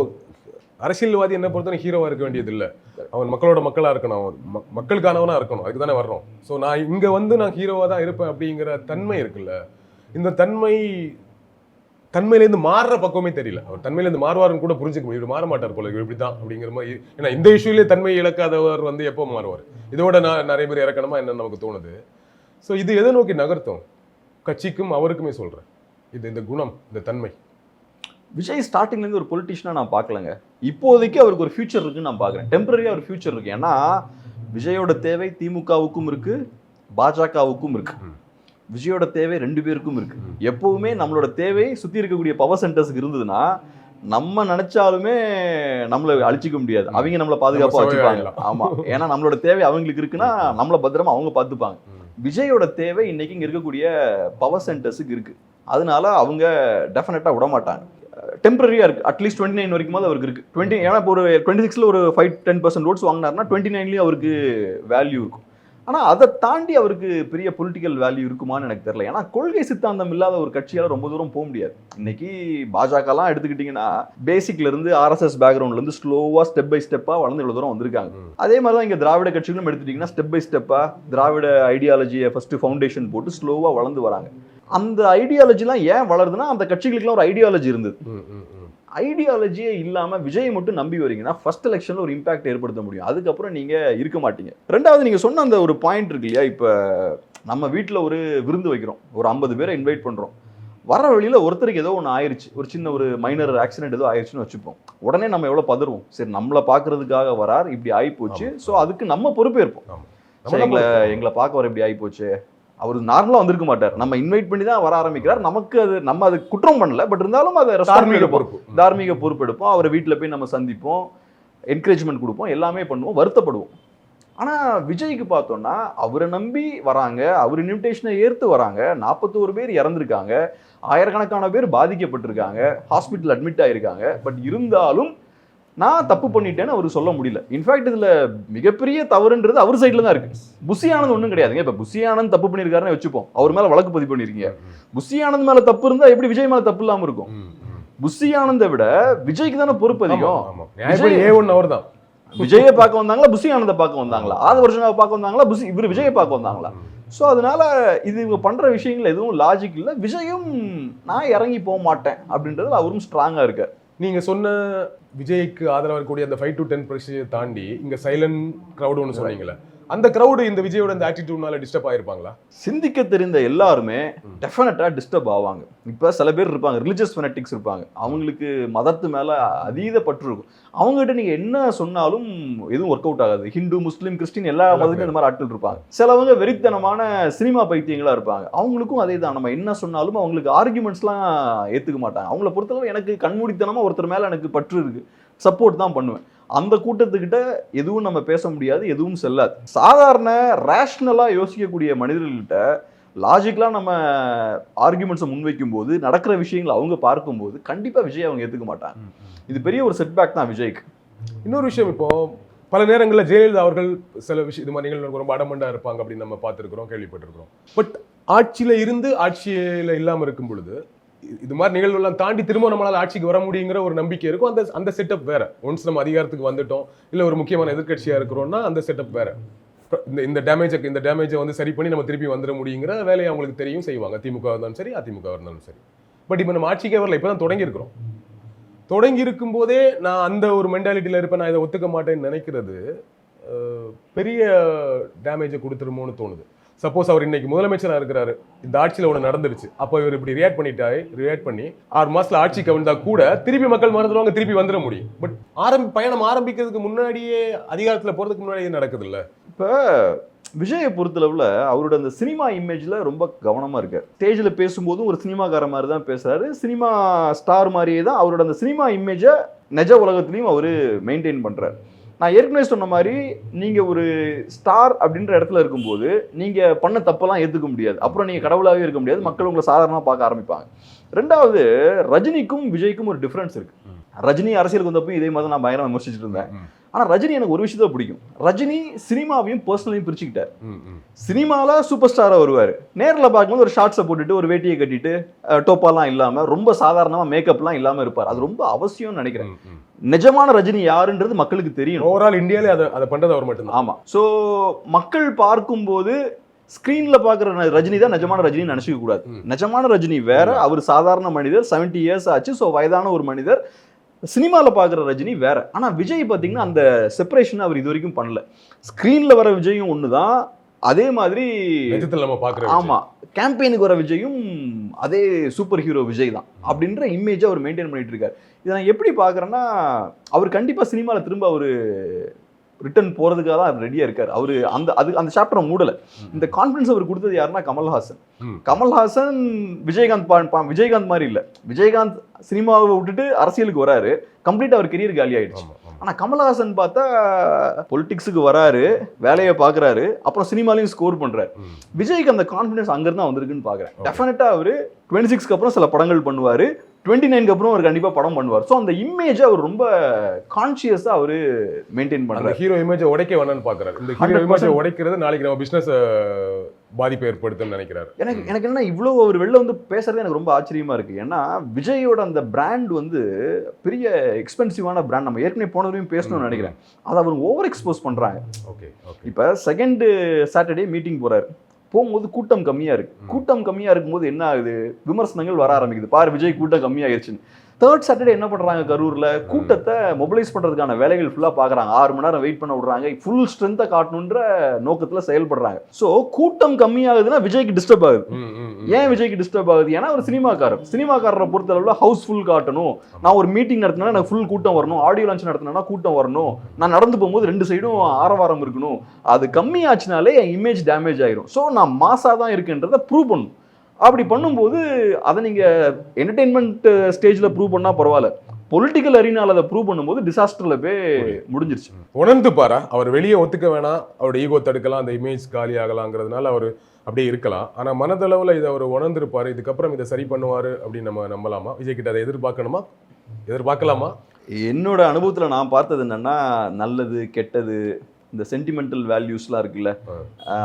அரசியல்வாதி என்ன பொறுத்தவரை ஹீரோவா இருக்க வேண்டியது இல்லை. அவன் மக்களோட மக்களா இருக்கணும், அவன் மக்களுக்கானவனா இருக்கணும். அதுக்கு தானே வர்றோம். ஸோ நான் இங்க வந்து நான் ஹீரோவா தான் இருப்பேன் அப்படிங்கிற தன்மை இருக்குல்ல, இந்த தன்மையிலேருந்து மாறுற பக்கமே தெரியல. அவர் தன்மையிலேருந்து மாறுவார்னு கூட புரிஞ்சுக்க முடியும். மாற மாட்டார் போல, இப்படி தான் அப்படிங்கிற மாதிரி. ஏன்னா இந்த இஷ்யூலேயே தன்மை இழக்காதவர் வந்து எப்போ மாறுவார்? இதோட நான் நிறைய பேர் இறக்கணுமா என்னன்னு நமக்கு தோணுது. ஸோ இது எதை நோக்கி நகர்த்தும்? கட்சிக்கும் அவருக்குமே சொல்றேன், இந்த குணம், இந்த தன்மை. விஜய் ஸ்டார்டிங்லேருந்து ஒரு பொலிட்டிஷனாக நான் பார்க்கலங்க. இப்போதைக்கு அவருக்கு ஒரு ஃபியூச்சர் இருக்குன்னு நான் பார்க்குறேன். டெம்பரரியாக ஒரு ஃபியூச்சர் இருக்கு. ஏன்னா விஜயோட தேவை திமுகவுக்கும் இருக்கு, பாஜகவுக்கும் இருக்கு. விஜயோட தேவை 2 பேருக்கும் இருக்கு. எப்பவுமே நம்மளோட தேவை சுத்தி இருக்கக்கூடிய பவர் சென்டர்ஸ்க்கு இருந்ததுன்னா நம்ம நினைச்சாலுமே நம்மளை அழிச்சிக்க முடியாது. அவங்க நம்மளை பாதுகாப்பா வச்சுப்பாங்க. ஆமா, ஏன்னா நம்மளோட தேவை அவங்களுக்கு இருக்குன்னா நம்மளை பத்திரமா அவங்க பார்த்துப்பாங்க. விஜயோட தேவை இன்னைக்கு இங்க இருக்கக்கூடிய பவர் சென்டர்ஸுக்கு இருக்கு. அதனால அவங்க டெஃபினட்டா விட மாட்டாங்க. டெம்பரரியா இருக்கு. அட்லீஸ்ட் 29 வரைக்கும் அவருக்கு இருக்கு. 20, ஏன்னா இப்போ ஒரு 26ல ஒரு 5-10% ஓட்ஸ் வாங்கினாருன்னா 29லயும் அவருக்கு வேல்யூ இருக்கும். ஆனா அதை தாண்டி அவருக்கு பெரிய பொலிட்டிக்கல் வேல்யூ இருக்குமான்னு எனக்கு தெரியல. ஏன்னா கொள்கை சித்தாந்தம் இல்லாத ஒரு கட்சியால ரொம்ப தூரம் போக முடியாது. இன்னைக்கு பாஜகலாம் எடுத்துக்கிட்டீங்கன்னா பேசிக்ல இருந்து ஆர்எஸ்எஸ் பேக்ரவுண்ட்ல இருந்து ஸ்லோவா ஸ்டெப் பை ஸ்டெப்பா வளர்ந்து இவ்வளவு தூரம் வந்திருக்காங்க. அதே மாதிரிதான் இங்க திராவிட கட்சிகளும் எடுத்துட்டீங்கன்னா ஸ்டெப் பை ஸ்டெப்பா திராவிட ஐடியாலஜியை ஃபர்ஸ்ட் ஃபவுண்டேஷன் போட்டு ஸ்லோவா வளர்ந்து வராங்க. அந்த ஐடியாலஜிலாம் ஏன் வளருதுன்னா அந்த கட்சிகளுக்குலாம் ஒரு ஐடியாலஜி இருந்தது. ஐடியாலஜியே இல்லாம விஜய் மட்டும் நம்பி வரீங்கன்னா ஃபர்ஸ்ட் எலெக்ஷன்ல ஒரு இம்பாக்ட் ஏற்படுத்த முடியும். அதுக்கப்புறம் நீங்க இருக்க மாட்டீங்க. ரெண்டாவது நீங்க சொன்ன அந்த ஒரு பாயிண்ட் இருக்கு இல்லையா, இப்ப நம்ம வீட்டுல ஒரு விருந்து வைக்கிறோம், ஒரு 50 பேரை இன்வைட் பண்றோம். வர வழியில ஒருத்தருக்கு ஏதோ ஒன்று ஆயிடுச்சு, ஒரு சின்ன ஒரு மைனர் ஆக்சிடென்ட் ஏதோ ஆயிடுச்சுன்னு வச்சுப்போம். உடனே நம்ம எவ்வளவு பதறுவோம். சரி, நம்மளை பாக்குறதுக்காக வரார், இப்படி ஆகி போச்சு, ஸோ அதுக்கு நம்ம பொறுப்பேற்போம். எங்களை பார்க்க வர இப்படி ஆகி போச்சு, அவர் நார்மலா வந்திருக்க மாட்டார், நம்ம இன்வைட் பண்ணி தான் வர ஆரம்பிக்கிறார். நமக்கு அது நம்ம அது குற்றம் பண்ணல, பட் இருந்தாலும் அதை தார்மீக பொறுப்பெடுப்போம். அவரை வீட்டில் போய் நம்ம சந்திப்போம், என்கரேஜ்மெண்ட் கொடுப்போம், எல்லாமே பண்ணுவோம், வருத்தப்படுவோம். ஆனா விஜய்க்கு பார்த்தோம்னா அவரை நம்பி வராங்க, அவர் இன்விடேஷனை ஏற்று வராங்க. 41 பேர் இறந்துருக்காங்க, ஆயிரக்கணக்கான பேர் பாதிக்கப்பட்டிருக்காங்க, ஹாஸ்பிட்டல் அட்மிட் ஆயிருக்காங்க. பட் இருந்தாலும் நான் தப்பு பண்ணிட்டேன்னு அவர் சொல்ல முடியல. இன்ஃபேக்ட் இதுல மிகப்பெரிய தவறுன்றது அவர் சைட்ல தான் இருக்கு. புஷி ஆனந்த் ஒன்றும் கிடையாதுங்க. இப்ப புஷி ஆனந்த் தப்பு பண்ணியிருக்காருன்னு வச்சுப்போம், அவர் மேல வழக்கு பதிவு பண்ணிருக்கீங்க. புஷி ஆனந்த் மேல தப்பு இருந்தா எப்படி விஜய் மேல தப்பு இல்லாம இருக்கும்? புஷி ஆனந்தை விட விஜய்க்கு தானே பொறுப்பு அதிகம். விஜயை பார்க்க வந்தாங்களா, புஷி ஆனந்த பார்க்க வந்தாங்களா, 6 வருஷம் பார்க்க வந்தாங்களா, இவர் விஜயை பார்க்க வந்தாங்களா? ஸோ அதனால இது இவங்க பண்ற விஷயங்கள் எதுவும் லாஜிக் இல்லை. விஜயும் நான் இறங்கி போக மாட்டேன் அப்படின்றதுல அவரும் ஸ்ட்ராங்கா இருக்கார். நீங்க சொன்ன விஜய்க்கு ஆதரவு இருக்கக்கூடிய அந்த 5 to 10% தாண்டி இங்க சைலண்ட் கிரௌட் ஒன்று சொன்னீங்களே, அந்த கிரௌடு இந்த விஜயோட இந்த ஆட்டிடியூட்னால டிஸ்டர்ப் ஆயிருப்பாங்களா? சிந்திக்க தெரிந்த எல்லாருமே டெஃபினட்டா டிஸ்டர்ப் ஆவாங்க. இப்ப சில பேர் இருப்பாங்க, ரிலிஜியஸ் ஃபெனட்டிக்ஸ் இருப்பாங்க, அவங்களுக்கு மதத்து மேல அதீத பற்று இருக்கும். அவங்ககிட்ட நீங்க என்ன சொன்னாலும் எதுவும் ஒர்க் அவுட் ஆகாது. ஹிந்து, முஸ்லீம், கிறிஸ்டின் எல்லா மதத்துக்கும் இந்த மாதிரி ஆட்கள் இருப்பாங்க. சிலவங்க வெறித்தனமான சினிமா பைத்தியங்களா இருப்பாங்க. அவங்களுக்கும் அதே தான், நம்ம என்ன சொன்னாலும் அவங்களுக்கு ஆர்குமெண்ட்ஸ்லாம் ஏத்துக்க மாட்டாங்க. அவங்கள பொறுத்தளவு எனக்கு கண்மூடித்தனமா ஒருத்தர் மேல எனக்கு பற்று இருக்கு, சப்போர்ட் தான் பண்ணுவேன். அந்த கூட்டத்துக்கிட்ட எதுவும் நம்ம பேச முடியாது, எதுவும் செல்லாது. சாதாரண ரேஷனலா யோசிக்கக்கூடிய மனிதர்கள்கிட்ட லாஜிக்கலா நம்ம ஆர்குமெண்ட்ஸை முன்வைக்கும் போது நடக்கிற விஷயங்களை அவங்க பார்க்கும்போது கண்டிப்பா விஜய் அவங்க ஏத்துக்க மாட்டாங்க. இது பெரிய ஒரு செட்பேக் தான் விஜய்க்கு. இன்னொரு விஷயம், இப்போ பல நேரங்களில் ஜெயலலிதா அவர்கள் சில விஷயம் இது மாதிரி நிகழ்வுகள் ரொம்ப அடமண்டா இருப்பாங்க அப்படின்னு நம்ம பார்த்துருக்கிறோம், கேள்விப்பட்டிருக்கிறோம். பட் ஆட்சியில இருந்து ஆட்சியில இல்லாம இருக்கும் பொழுது இது மாதிரி நிகழ்வுலாம் தாண்டி திரும்ப நம்மளால ஆட்சிக்கு வர முடியுங்கிற ஒரு நம்பிக்கை இருக்கும். அந்த செட்டப் வேற. ஒன்ஸ் நம்ம அதிகாரத்துக்கு வந்துட்டோம், இல்ல ஒரு முக்கியமான எதிர்க்கட்சியா இருக்கிறோம்னா அந்த செட்டப் வேற. இந்த டேமேஜை வந்து சரி பண்ணி நம்ம திருப்பி வந்துட முடியுங்கிற வேலையை அவங்களுக்கு தெரியும், செய்வாங்க. திமுக இருந்தாலும் சரி, அதிமுக இருந்தாலும் சரி. பட் இப்போ நம்ம ஆட்சிக்கே வரல, இப்பதான் தொடங்கி இருக்கிறோம். தொடங்கி இருக்கும் போதே நான் அந்த ஒரு மென்டாலிட்டியில இருப்பேன், நான் இதை ஒத்துக்க மாட்டேன்னு நினைக்கிறது பெரிய டேமேஜை கொடுத்துருமோன்னு தோணுது. சப்போஸ் அவர் இன்னைக்கு முதலமைச்சராக இருக்கிறாரு, இந்த ஆட்சியில் ஒன்று நடந்துருச்சு, அப்போ இவர் இப்படி ரியாக்ட் பண்ணி 6 மாசத்துல ஆட்சி கவிழ்ந்தா கூட திருப்பி மக்கள் மறந்துடுவாங்க, திருப்பி வந்துட முடியும். பட் பயணம் ஆரம்பிக்கிறதுக்கு முன்னாடியே, அதிகாரத்தில் போறதுக்கு முன்னாடியே நடக்குது இல்ல. இப்போ விஜயை பொறுத்தளவுல அவரோட அந்த சினிமா இமேஜ்ல ரொம்ப கவனமா இருக்காரு. ஸ்டேஜ்ல பேசும்போதும் ஒரு சினிமாக்கார மாதிரி தான் பேசுறாரு, சினிமா ஸ்டார் மாதிரியே தான் அவரோட அந்த சினிமா இமேஜை நிஜ உலகத்திலையும் அவரு மெயின்டைன் பண்றாரு. நான் ஏற்கனவே சொன்ன மாதிரி நீங்க ஒரு ஸ்டார் அப்படின்ற இடத்துல இருக்கும்போது நீங்க பண்ண தப்பெல்லாம் ஏத்துக்க முடியாது, அப்புறம் நீங்க கடவுளாவே இருக்க முடியாது, மக்கள் உங்களை சாதாரணமா பார்க்க ஆரம்பிப்பாங்க. ரெண்டாவது, ரஜினிக்கும் விஜய்க்கும் ஒரு டிஃபரன்ஸ் இருக்கு. ரஜினி அரசியலுக்கு வந்தப்போ இதே மாதிரி நான் பயங்கரமா விமர்சிச்சுட்டு இருந்தேன். ஆனா ரஜினி எனக்கு ஒரு விஷயத்த பிடிக்கும், ரஜினி சினிமாவையும் பர்சனலையும் பிரிச்சுக்கிட்டார். சினிமால சூப்பர் ஸ்டாரா வருவாரு, நேரில் பார்க்கும்போது ஒரு ஷார்ட்ஸை போட்டுட்டு ஒரு வேட்டியை கட்டிட்டு டோப்பாலாம் இல்லாம ரொம்ப சாதாரணமா மேக்கப்லாம் இல்லாம இருப்பார். அது ரொம்ப அவசியம்னு நினைக்கிறேன். நிஜமான ரஜினி யாருன்றது மக்களுக்கு தெரியும். ஓவரால் இந்தியாவிலே அதை பண்றது அவர் மட்டும்தான். ஆமா. சோ மக்கள் பார்க்கும்போது ஸ்கிரீன்ல பாக்குற ரஜினி தான் நிஜமான ரஜினி நினைச்சுக்க கூடாது. நிஜமான ரஜினி வேற, அவர் சாதாரண மனிதர், 70 இயர்ஸ் ஆச்சு, சோ வயதான ஒரு மனிதர். சினிமால பாக்குற ரஜினி வேற. ஆனா விஜய் பாத்தீங்கன்னா அந்த செப்பரேஷன் அவர் இது வரைக்கும் பண்ணல. ஸ்கிரீன்ல வர விஜயும் ஒண்ணுதான், அதே மாதிரி நம்ம பாக்குற ஆமா கேம்பெயினுக்கு வர விஜயும் அதே சூப்பர் ஹீரோ விஜய் தான் அப்படின்ற இமேஜை அவர் மெயின்டைன் பண்ணிட்டு இருக்காரு. இதை நான் எப்படி பாக்குறேன்னா, அவர் கண்டிப்பா சினிமால திரும்ப அவரு ரிட்டர்ன் போறதுக்காக தான் ரெடியா இருக்காரு. அவரு அந்த சாப்டரை மூடல. இந்த கான்ஃபிடன்ஸ் அவர் கொடுத்தது யாருன்னா கமல்ஹாசன். கமல்ஹாசன் விஜயகாந்த் மாதிரி இல்ல. விஜயகாந்த் சினிமாவை விட்டுட்டு அரசியலுக்கு வராரு, கம்ப்ளீட்டா அவர் கெரியர் காலி ஆயிடுச்சு. ஆனா கமல்ஹாசன் பார்த்தா பொலிட்டிக்ஸுக்கு வராரு, வேலையை பாக்குறாரு, அப்புறம் சினிமாலையும் ஸ்கோர் பண்றாரு. விஜய்க்கு அந்த கான்ஃபிடன்ஸ் அங்கிருந்து தான் வந்திருக்குன்னு பாக்குறேன். டெஃபினட்டா அவரு 26க்கு அப்புறம் சில படங்கள் பண்ணுவாரு, 29க்கு அப்புறம் அவர் கண்டிப்பா படம் பண்ணுவார். ஸோ அந்த இமேஜை அவர் ரொம்ப கான்சியஸா அவரு மெயின்டைன் பண்றாரு. ஹீரோ இமேஜை உடைக்க வேணும்னு பாக்குறாரு. இந்த ஹீரோ இமேஜை உடைக்கிறது நாளைக்கு நம்ம பிசினஸ் பாதிப்பை ஏற்படுத்துன்னு நினைக்கிறாரு. எனக்கு என்ன இவ்வளவு அவர் வெளில வந்து பேசுறது எனக்கு ரொம்ப ஆச்சரியமா இருக்கு. ஏன்னா விஜயோட அந்த பிராண்ட் வந்து பெரிய எக்ஸ்பென்சிவான பிராண்ட். நம்ம ஏற்கனவே போனவரையும் பேசணும்னு நினைக்கிறேன். அதை அவர் ஓவர் எக்ஸ்போஸ் பண்றாங்க. இப்ப செகண்ட் சாட்டர்டே மீட்டிங் போறாரு, போகும்போது கூட்டம் கம்மியா இருக்கு. கூட்டம் கம்மியா இருக்கும்போது என்ன ஆகுது, விமர்சனங்கள் வர ஆரம்பிக்குது, பாரு விஜய் கூட்டம் கம்மியாயிருச்சுன்னு. தேர்ட் சாட்டர்டே என்ன பண்றாங்க, கரூர்ல கூட்டத்தை மொபிலைஸ் பண்றதுக்கான வேலைகள் ஃபுல்லா பாக்குறாங்க. 6 மணி நேரம் வெயிட் பண்ண விடுறாங்க, ஃபுல் ஸ்ட்ரென்த்தை காட்டணுன்ற நோக்கத்துல செயல்படுறாங்க. சோ கூட்டம் கம்மியாகுதுன்னா விஜய்க்கு டிஸ்டர்ப் ஆகுது. ஏன் விஜய்க்கு டிஸ்டர்ப் ஆகுது? ஏன்னா ஒரு சினிமாக்காரரை பொறுத்தளவுல ஹவுஸ் ஃபுல் காட்டணும். நான் ஒரு மீட்டிங் நடத்தினா எனக்கு ஃபுல் கூட்டம் வரணும், ஆடியோ லான்ச் நடத்தினா கூட்டம் வரணும், நான் நடந்து போகும்போது 2 சைடும் ஆரவாரம் இருக்கணும். அது கம்மியாச்சுனாலே என் இமேஜ் டேமேஜ் ஆயிரும். ஸோ நான் மாசா தான் இருக்குன்றதை ப்ரூவ் பண்ணும். அப்படி பண்ணும்போது அதை நீங்க என்டர்டெயின்மெண்ட் ஸ்டேஜ்ல ப்ரூவ் பண்ணா பரவாயில்ல, பொலிட்டிக்கல் அரீனால அதை ப்ரூவ் பண்ணும்போது டிசாஸ்டர்ல போய் முடிஞ்சிருச்சு. உணர்ந்து பாரா, அவர் வெளியே ஒத்துக்க வேணாம், அவரோட ஈகோ தடுக்கலாம், அந்த இமேஜ் காலி ஆகலாங்கிறதுனால அவர் அப்படியே இருக்கலாம். ஆனா மனதளவுல இதை அவர் உணர்ந்திருப்பாரு, இதுக்கப்புறம் இதை சரி பண்ணுவாரு அப்படின்னு நம்ம நம்பலாமா? விஜய் கிட்ட அதை எதிர்பார்க்கலாமா? என்னோட அனுபவத்துல நான் பார்த்தது என்னன்னா, நல்லது கெட்டது இந்த சென்டிமெண்டல் வேல்யூஸ்லாம் இருக்குல்ல,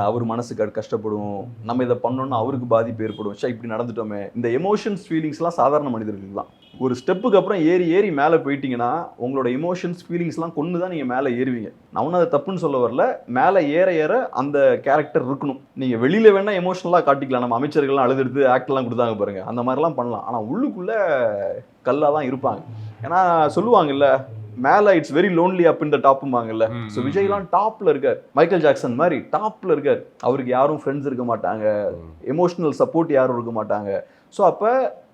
அவர் மனசுக்கு கஷ்டப்படும், நம்ம இதை பண்ணோம்னா அவருக்கு பாதிப்பு ஏற்படும், இப்படி நடந்துட்டோமே, இந்த எமோஷன்ஸ் ஃபீலிங்ஸ்லாம் சாதாரண மனிதர்களுக்கு தான். ஒரு ஸ்டெப்புக்கு அப்புறம் ஏறி மேலே போயிட்டீங்கன்னா உங்களோட எமோஷன்ஸ் ஃபீலிங்ஸ்லாம் கொண்டு தான் நீங்கள் மேலே ஏறுவீங்க. நான் ஒன்றும் அதை தப்புன்னு சொல்ல வரல, மேலே ஏற அந்த கேரக்டர் இருக்கணும். நீங்கள் வெளியில் வேணால் எமோஷனலாக காட்டிக்கலாம், நம்ம அமைச்சர்கள்லாம் அழுதுடுத்து ஆக்டெல்லாம் கொடுத்தாங்க பாருங்க, அந்த மாதிரிலாம் பண்ணலாம். ஆனால் உள்ளுக்குள்ளே கல்லாக தான் இருப்பாங்க. ஏன்னா சொல்லுவாங்கல்ல, மேல it's very lonely up in the டாப்புமாங்கல்ல. ஸோ விஜய்லாம் டாப்ல இருக்கார், மைக்கேல் ஜாக்சன் மாதிரி டாப்ல இருக்கார். அவருக்கு யாரும் ஃப்ரெண்ட்ஸ் இருக்க மாட்டாங்க, எமோஷனல் சப்போர்ட் யாரும் இருக்க மாட்டாங்க. ஸோ அப்போ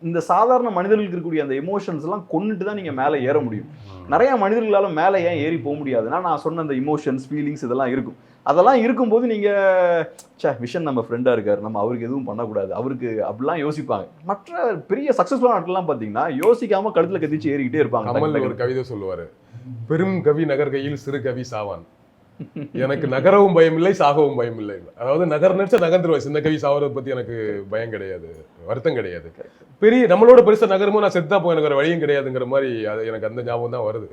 இந்த சாதாரண மனிதர்களுக்கு இருக்கக்கூடிய அந்த எமோஷன்ஸ் எல்லாம் கொண்டுட்டு தான் நீங்கள் மேலே ஏற முடியும். நிறைய மனிதர்களால் மேலே ஏன் ஏறி போக முடியாதுன்னா, நான் சொன்ன அந்த இமோஷன்ஸ், ஃபீலிங்ஸ் இதெல்லாம் இருக்கும். அதெல்லாம் இருக்கும்போது நீங்கள் விஷன் நம்ம ஃப்ரெண்டாக இருக்கார், நம்ம அவருக்கு எதுவும் பண்ணக்கூடாது, அவருக்கு அப்படிலாம் யோசிப்பாங்க. மற்ற பெரிய சக்ஸஸ்ஃபுல்லான ஆட்கள்லாம் பார்த்தீங்கன்னா யோசிக்காமல் கழுத்தில் கத்திச்சு ஏறிக்கிட்டே இருப்பாங்க. கமல் ஒரு கவிதை சொல்லுவார், பெரும் கவி நகர்கையில் சிறு கவி சாவான். எனக்கு நகரவும் பயம் இல்லை, சாகவும் பயம் இல்லை. அதாவது நகர் நினைச்சா நகர்ந்துருவேன், சின்ன கவி சாவதை பற்றி எனக்கு பயம் கிடையாது, வருத்தம் கிடையாது. பெரிய நம்மளோட பெருசா நகரமும் நான் செத்தா போய் எனக்கு ஒரு வழியும் கிடையாதுங்கிற மாதிரி அது எனக்கு அந்த ஞாபகம் தான் வருது.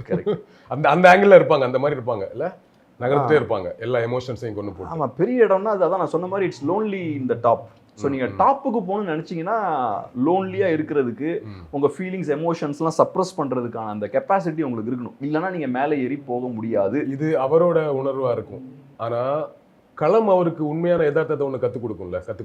அந்த அந்த ஆங்கிள் இருப்பாங்க, அந்த மாதிரி இருப்பாங்க இல்ல, நகர்ந்துட்டே இருப்பாங்க, எல்லா எமோஷன்ஸையும் கொண்டு போட்டு. ஆமா, பெரிய இடம்னா அதான் நான் சொன்ன மாதிரி it's lonely in the top. So நீங்கள் டாப்புக்கு போகணும்னு நினச்சிங்கன்னா லோன்லியாக இருக்கிறதுக்கு உங்கள் ஃபீலிங்ஸ் எமோஷன்ஸ்லாம் சப்ரஸ் பண்ணுறதுக்கான அந்த கெப்பாசிட்டி உங்களுக்கு இருக்கணும். இல்லைனா நீங்கள் மேலே ஏறி போக முடியாது. இது அவரோட உணர்வாக இருக்கும். ஆனால் களம் அவருக்கு உண்மையான யதார்த்தத்தை ஒன்று கற்றுக்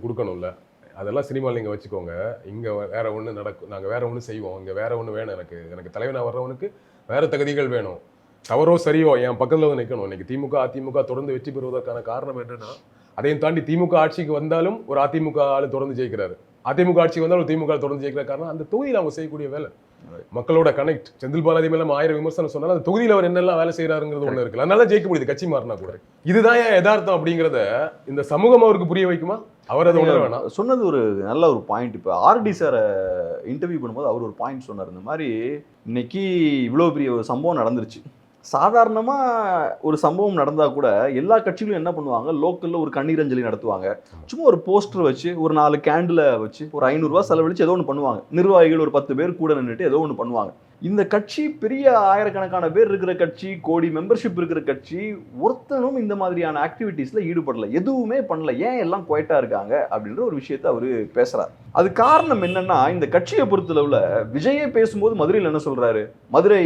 கொடுக்கணும்ல. அதெல்லாம் சினிமாவில் நீங்கள் வச்சுக்கோங்க. இங்கே வேற ஒன்று நடக்கும், நாங்கள் வேற ஒன்று செய்வோம், இங்கே வேற ஒன்று வேணும். எனக்கு தலைவனாக வர்றவனுக்கு வேற தகுதிகள் வேணும். தவறோ சரியோ என் பக்கத்தில் வந்து நிற்கணும். இன்னைக்கு திமுக அதிமுக தொடர்ந்து வெற்றி பெறுவதற்கான காரணம் என்னன்னா, அதையும் தாண்டி திமுக ஆட்சிக்கு வந்தாலும் ஒரு அதிமுக ஆளு தொடர்ந்து ஜெயிக்கிறாரு, அதிமுக ஆட்சிக்கு வந்தாலும் ஒரு திமுக தொடர்ந்து ஜெயிக்கிற காரணம் அந்த தொகுதியில் அவங்க செய்யக்கூடிய வேலை, மக்களோட கனெக்ட். செந்தில் பாலாஜி மேல 1000 விமர்சனம் சொன்னாலும் அந்த தொகுதியில் அவர் என்னெல்லாம் வேலை செய்யறாருங்கிறது ஒண்ணு இருக்கு. அதனால ஜெயிக்க முடியுது கட்சி மாறினா கூட. இதுதான் ஏன் யதார்த்தம் அப்படிங்கிறத இந்த சமூகம் அவருக்கு புரிய வைக்குமா? அவர் அதை உணர வேணாம். சொன்னது ஒரு நல்ல ஒரு பாயிண்ட். இப்போ ஆர்டி சாரை இன்டர்வியூ பண்ணும்போது அவர் ஒரு பாயிண்ட் சொன்னார். இந்த மாதிரி இன்னைக்கு இவ்வளோ பெரிய ஒரு சம்பவம் நடந்துருச்சு. சாதாரணமாக ஒரு சம்பவம் நடந்தால் கூட எல்லா கட்சிகளும் என்ன பண்ணுவாங்க, லோக்கலில் ஒரு கண்ணீர் அஞ்சலி நடத்துவாங்க. சும்மா ஒரு போஸ்டர் வச்சு ஒரு 4 கேண்டில் வச்சு ஒரு 500 ரூபா செலவழிச்சு ஏதோ ஒன்று பண்ணுவாங்க. நிர்வாகிகள் ஒரு 10 பேர் கூட நின்றுட்டு ஏதோ ஒன்று பண்ணுவாங்க. இந்த கட்சி பெரிய ஆயிரக்கணக்கான பேர் இருக்கிற கட்சி, கோடி மெம்பர்ஷிப் இருக்கிற கட்சி, ஒருத்தனும் இந்த மாதிரியான ஆக்டிவிட்டீஸ்ல ஈடுபடல, எதுவுமே பண்ணல. ஏன் எல்லாம் குவைட்டா இருக்காங்க அப்படின்ற ஒரு விஷயத்த அவரு பேசுறாரு. அது காரணம் என்னன்னா, இந்த கட்சியை பொறுத்தளவுல விஜயே பேசும்போது மதுரையில் என்ன சொல்றாரு, மதுரை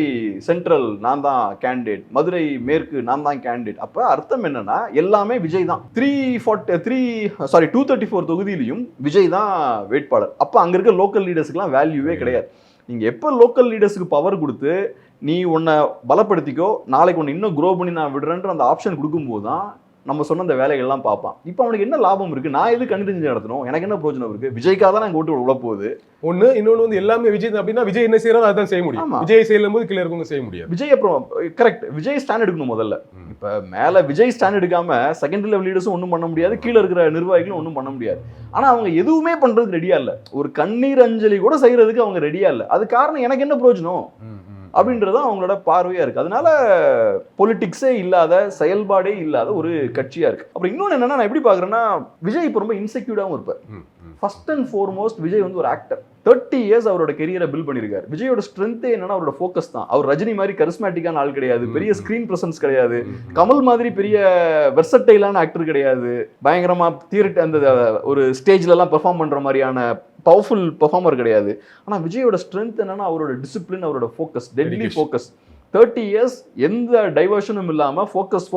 சென்ட்ரல் நான் தான் கேண்டிடேட், மதுரை மேற்கு நான் தான் கேண்டிடேட். அப்ப அர்த்தம் என்னன்னா எல்லாமே விஜய் தான். 234 தொகுதியிலையும் விஜய் தான் வேட்பாளர். அப்ப அங்க இருக்க லோக்கல் லீடர்ஸ்க்குலாம் வேல்யூவே கிடையாது. நீங்கள் எப்போ லோக்கல் லீடர்ஸுக்கு பவர் கொடுத்து நீ உன்னை பலப்படுத்திக்கோ, நாளைக்கு ஒன்று இன்னும் க்ரோ பண்ணி நான் விடுறேன்ற அந்த ஆப்ஷன் கொடுக்கும்போது தான் நம்ம சொன்ன அந்த வேலைகள்லாம் பார்ப்பான். இப்போ அவனுக்கு என்ன லாபம் இருக்குது? நான் எது கண்டிப்பாக நடத்தணும், எனக்கு என்ன பிரயோஜனம் இருக்குது? விஜய்க்காக தான் நாங்கள் ஓட்டு விட போகுது. ஒன்று இன்னொன்று வந்து எல்லாமே விஜய் அப்படின்னா விஜய் என்ன செய்யறாரோ அதான் செய்ய முடியும். விஜய் செய்யும் போது கீழே இருக்கவங்க செய்ய முடியாது. விஜய் அப்புறம் கரெக்ட், விஜய் ஸ்டாண்ட் எடுக்கணும் முதல்ல. இப்போ மேலே விஜய் ஸ்டாண்ட் எடுக்காம செகண்ட் லெவல் லீடர்ஸும் ஒன்றும் பண்ண முடியாது, கீழே இருக்கிற நிர்வாகிகளும் ஒன்றும் பண்ண முடியாது. ஆனால் அவங்க எதுவுமே பண்ணுறதுக்கு ரெடியா இல்லை. ஒரு கண்ணீர் அஞ்சலி கூட செய்யறதுக்கு அவங்க ரெடியா இல்லை. அது காரணம் எனக்கு என்ன பிரயோஜனம் அப்படின்றது அவங்களோட பார்வையா இருக்கு. அதனால பொலிட்டிக்ஸே இல்லாத, செயல்பாடே இல்லாத ஒரு கட்சியா இருக்கு. அப்புறம் இன்னொன்று என்னன்னா, நான் எப்படி பாக்குறேன்னா, விஜய் இப்போ ரொம்ப இன்செக்யூர்டாகவும் இருப்பார். ஃபர்ஸ்ட் அண்ட் ஃபார்மோஸ்ட் விஜய் வந்து ஒரு ஆக்டர். 30 இயர்ஸ் அவரோட கெரியரை பில்ட் பண்ணியிருக்காரு. விஜயோட ஸ்ட்ரென்த்தே என்னன்னா அவரோட ஃபோக்கஸ் தான். அவர் ரஜினி மாதிரி கரிஸ்மேட்டிக்கான ஆள் கிடையாது, பெரிய ஸ்கிரீன் பிரசன்ஸ் கிடையாது, கமல் மாதிரி பெரிய வெர்சடைலான ஆக்டர் கிடையாது, பயங்கரமா தியேட்டர் அந்த ஒரு ஸ்டேஜ்ல எல்லாம் பெர்ஃபார்ம் பண்ற மாதிரியான பவர்ஃபுல் பெர்ஃபார்மர் கிடையாது. ஆனால் விஜயோட ஸ்ட்ரென்த் என்னன்னா அவரோட டிசிப்ளின், அவரோட ஃபோக்கஸ், டெட்லி ஃபோக்கஸ். 30 இயர்ஸ் எந்த டைவர்ஷனும் இல்லாமல் ஃபோக்கஸ்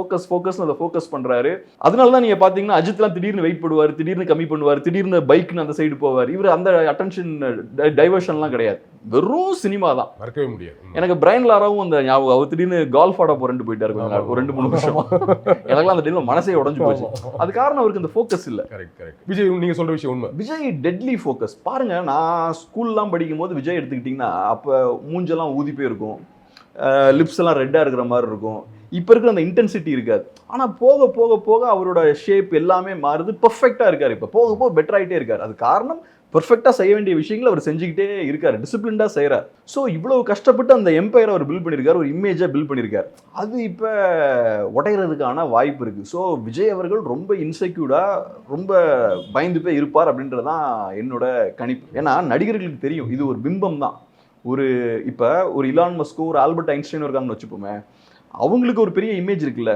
அதை ஃபோக்கஸ் பண்ணுறாரு. அதனால தான் நீங்கள் பார்த்தீங்கன்னா அஜித்லாம் திடீர்னு வெயிட் பண்ணுவார், திடீர்னு கம்மி பண்ணுவார், திடீர்னு பைக்னு அந்த சைடு போவார். இவர் அந்த அட்டென்ஷன் டைவர்ஷன்லாம் கிடையாது, வெறும் சினிமா தான். மறக்கவே முடியாது. எனக்கு பிரைன் லாராவும் அந்த ஞாபகம், அவர் திடீர்னு கால்ஃப் ஆட போறேன்னு போயிட்டாரு ஒரு 2-3 வருஷமா. எனக்குலாம் அந்த டைம்ல மனசே உடஞ்சு போச்சு. அது காரணம் அவருக்கு அந்த ஃபோக்கஸ் இல்லை. விஜய் நீங்க சொல்ற விஷயம் உண்மை. Vijay deadly focus. பாருங்க, நான் ஸ்கூல்லாம் படிக்கும் போது விஜய் எடுத்துக்கிட்டிங்கன்னா அப்போ மூஞ்செல்லாம் ஊதி போயிருக்கும், லிப்ஸ் எல்லாம் ரெட்டாக இருக்கிற மாதிரி இருக்கும். இப்போ இருக்கிற அந்த இன்டென்சிட்டி இருக்காது. ஆனால் போக போக போக அவரோட ஷேப் எல்லாமே மாறுது, பர்ஃபெக்டாக இருக்கார். இப்போ போக போக பெட்டர் ஆகிட்டே இருக்கார். அது காரணம் பர்ஃபெக்டாக செய்ய வேண்டிய விஷயங்களை அவர் செஞ்சுக்கிட்டே இருக்கார், டிசிப்ளின்டாக செய்கிறார். ஸோ இவ்வளவு கஷ்டப்பட்டு அந்த எம்பையரை அவர் பில்ட் பண்ணியிருக்காரு, ஒரு இமேஜை பில்ட் பண்ணியிருக்காரு. அது இப்போ உடையிறதுக்கான வாய்ப்பு இருக்குது. ஸோ விஜய் அவர்கள் ரொம்ப இன்செக்யூர்டாக, ரொம்ப பயந்து போய் இருப்பார் அப்படின்றதான் என்னோட கணிப்பு. ஏன்னா நடிகர்களுக்கு தெரியும் இது ஒரு பிம்பம் தான். இப்போ ஒரு இலான் மஸ்கோ, ஒரு ஆல்பர்ட் ஐன்ஸ்டைன் இருக்காங்கன்னு வச்சுப்போமே, அவங்களுக்கு ஒரு பெரிய இமேஜ் இருக்குல்ல,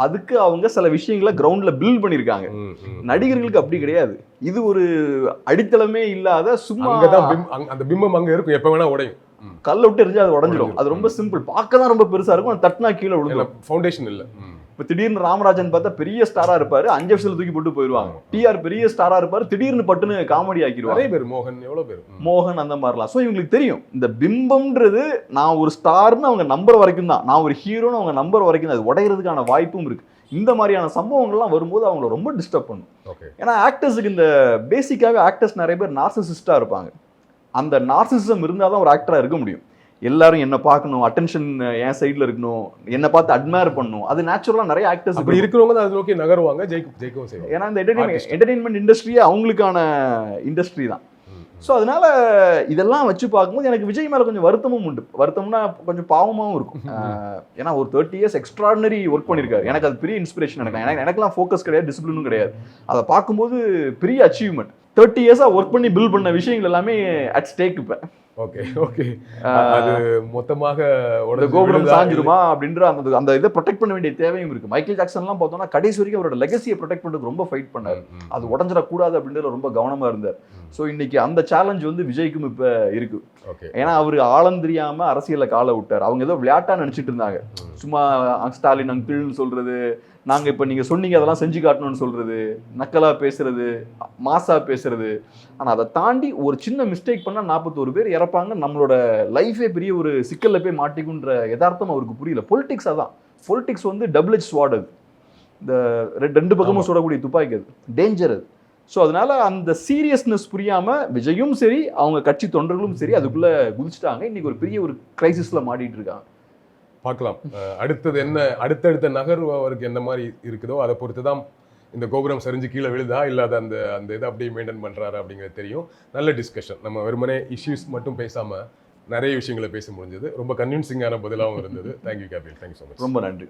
அதுக்கு அவங்க சில விஷயங்களை கிரவுண்ட்ல பில்ட் பண்ணியிருக்காங்க. நடிகர்களுக்கு அப்படி கிடையாது. இது ஒரு அடித்தளமே இல்லாத சும்மா அந்த பிம்பம் அங்க இருக்கும், எப்ப வேணா உடையும். கல்ல விட்டு எரிஞ்சா அது உடஞ்சிடும். அது ரொம்ப சிம்பிள், பார்க்க தான் ரொம்ப பெருசா இருக்கும், தட்டினா கீழே விழுந்துடும். ஃபவுண்டேஷன் இல்லை. இப்ப திடீர்னு ராமராஜன் பார்த்தா பெரிய ஸ்டாரா இருப்பாரு, 5 வருஷத்துல தூக்கி போட்டு போயிருவாங்க. டிஆர் பெரிய ஸ்டாரா இருப்பாரு, திடீர்னு பட்டுன்னு காமெடி ஆக்கிடுவாங்க. நிறைய பேர் மோகன் எவ்வளவு பேர் மோகன் அந்த மாதிரிலாம். ஸோ இவங்களுக்கு தெரியும் இந்த பிம்பம்ன்றது நான் ஒரு ஸ்டார்னு அவங்க நம்புற வரைக்கும் தான், நான் ஒரு ஹீரோன்னு அவங்க நம்புற வரைக்கும் தான். அது உடையிறதுக்கான வாய்ப்பும் இருக்கு. இந்த மாதிரியான சம்பவங்கள்லாம் வரும்போது அவங்கள ரொம்ப டிஸ்டர்ப் பண்ணும். ஏன்னா ஆக்டர்ஸுக்கு இந்த பேசிக்காவே ஆக்டர்ஸ் நிறைய பேர் நார்சிசிஸ்டா இருப்பாங்க. அந்த நார்சிசிசம் இருந்தால் தான் ஒரு ஆக்டரா இருக்க முடியும். எல்லாரும் என்ன பார்க்கணும், அட்டென்ஷன் என் சைடில் இருக்கணும், என்ன பார்த்து அட்மையர் பண்ணணும், அது நேச்சுரலாக நிறைய ஆக்டர்ஸ் அப்படி இருக்கிறவங்க தான் அதை நோக்கி நகருவாங்க, ஜெயிக்கவும் செய்வாங்க. ஏன்னா இந்த என்டர்டெயின்மெண்ட் இண்டஸ்ட்ரியே அவங்களுக்கான இண்டஸ்ட்ரி தான். ஸோ அதனால இதெல்லாம் வச்சு பார்க்கும்போது எனக்கு விஜய் மேலே கொஞ்சம் வருத்தமும் உண்டு. வருத்தம்னா கொஞ்சம் பாவமாகவும் இருக்கும். ஏன்னா ஒரு 30 years எக்ஸ்ட்ராடனரி ஒர்க் பண்ணியிருக்காரு. எனக்கு அது பெரிய இன்ஸ்பிரேஷன். எனக்குலாம் ஃபோக்கஸ் கிடையாது, டிசிப்ளினும் கிடையாது. அதை பார்க்கும்போது பெரிய அச்சீவ்மெண்ட். 30 years ஒர்க் பண்ணி பில்ட் பண்ண விஷயங்கள் எல்லாமே அட் ஸ்டேக். இப்போ ஓகே ஓகே, அது மொத்தமாக கோபுரம் சாஞ்சிருமா அப்படின்ற அந்த இதை ப்ரொடெக்ட் பண்ண வேண்டிய தேவையும் இருக்கு. மைக்கேல் ஜாக்சன்லாம் பார்த்தோம்னா கடைசி வரைக்கும் அவரோட லெகசியை ப்ரொடெக்ட் பண்ணுறது ரொம்ப ஃபைட் பண்ணாரு. அது உடஞ்சிடக்கூடாது அப்படின்றத ரொம்ப கவனமா இருந்தார். ஸோ இன்னைக்கு அந்த சேலஞ்ச் வந்து விஜய்க்கும் இப்போ இருக்கு. ஏன்னா அவர் ஆழம் தெரியாம அரசியல காலை விட்டார். அவங்க ஏதோ விளையாட்டா நினைச்சிட்டு இருந்தாங்க. சும்மா ஸ்டாலின் அங்கிள்னு சொல்றது, நாங்க இப்ப நீங்க சொன்னீங்க அதெல்லாம் செஞ்சு காட்டணும்னு சொல்றது, நக்கலா பேசுறது, மாசா பேசுறது. ஆனா அதை தாண்டி ஒரு சின்ன மிஸ்டேக் பண்ணா 41 பேர் இறப்பாங்க, நம்மளோட லைஃபே பெரிய ஒரு சிக்கல்ல போய் மாட்டிக்குன்ற யதார்த்தம் அவருக்கு புரியல. பொலிட்டிக்ஸ் அதான். பொலிட்டிக்ஸ் வந்து டபுள் எட்ஜ் ஸ்வார்ட். அது இந்த ரெண்டு பக்கமும் சுடக்கூடிய துப்பாக்கி, அது டேஞ்சர் அது. ஸோ அதனால அந்த சீரியஸ்னஸ் புரியாம விஜயும் சரி அவங்க கட்சி தொண்டர்களும் சரி அதுக்குள்ள குதிச்சுட்டாங்க. இன்னைக்கு ஒரு பெரிய ஒரு கிரைசிஸ்ல மாட்டிட்டு இருக்காங்க. பார்க்கலாம் அடுத்தது என்ன, அடுத்தடுத்த நகர்வு அவருக்கு என்ன மாதிரி இருக்குதோ அதை பொறுத்து தான் இந்த கோபுரம் சரிஞ்சு கீழே விழுதா இல்லாத அந்த இதை அப்படியே மெயின்டைன் பண்றாரு அப்படிங்கிறது தெரியும். நல்ல டிஸ்கஷன். நம்ம வெறுமனே இஷ்யூஸ் மட்டும் பேசாம நிறைய விஷயங்களை பேச முடிஞ்சது. ரொம்ப கன்வின்சிங்கான பதிலாகவும் இருந்தது. தேங்க்யூ கேபில், தேங்க்யூ ஸோ மச். ரொம்ப நன்றி.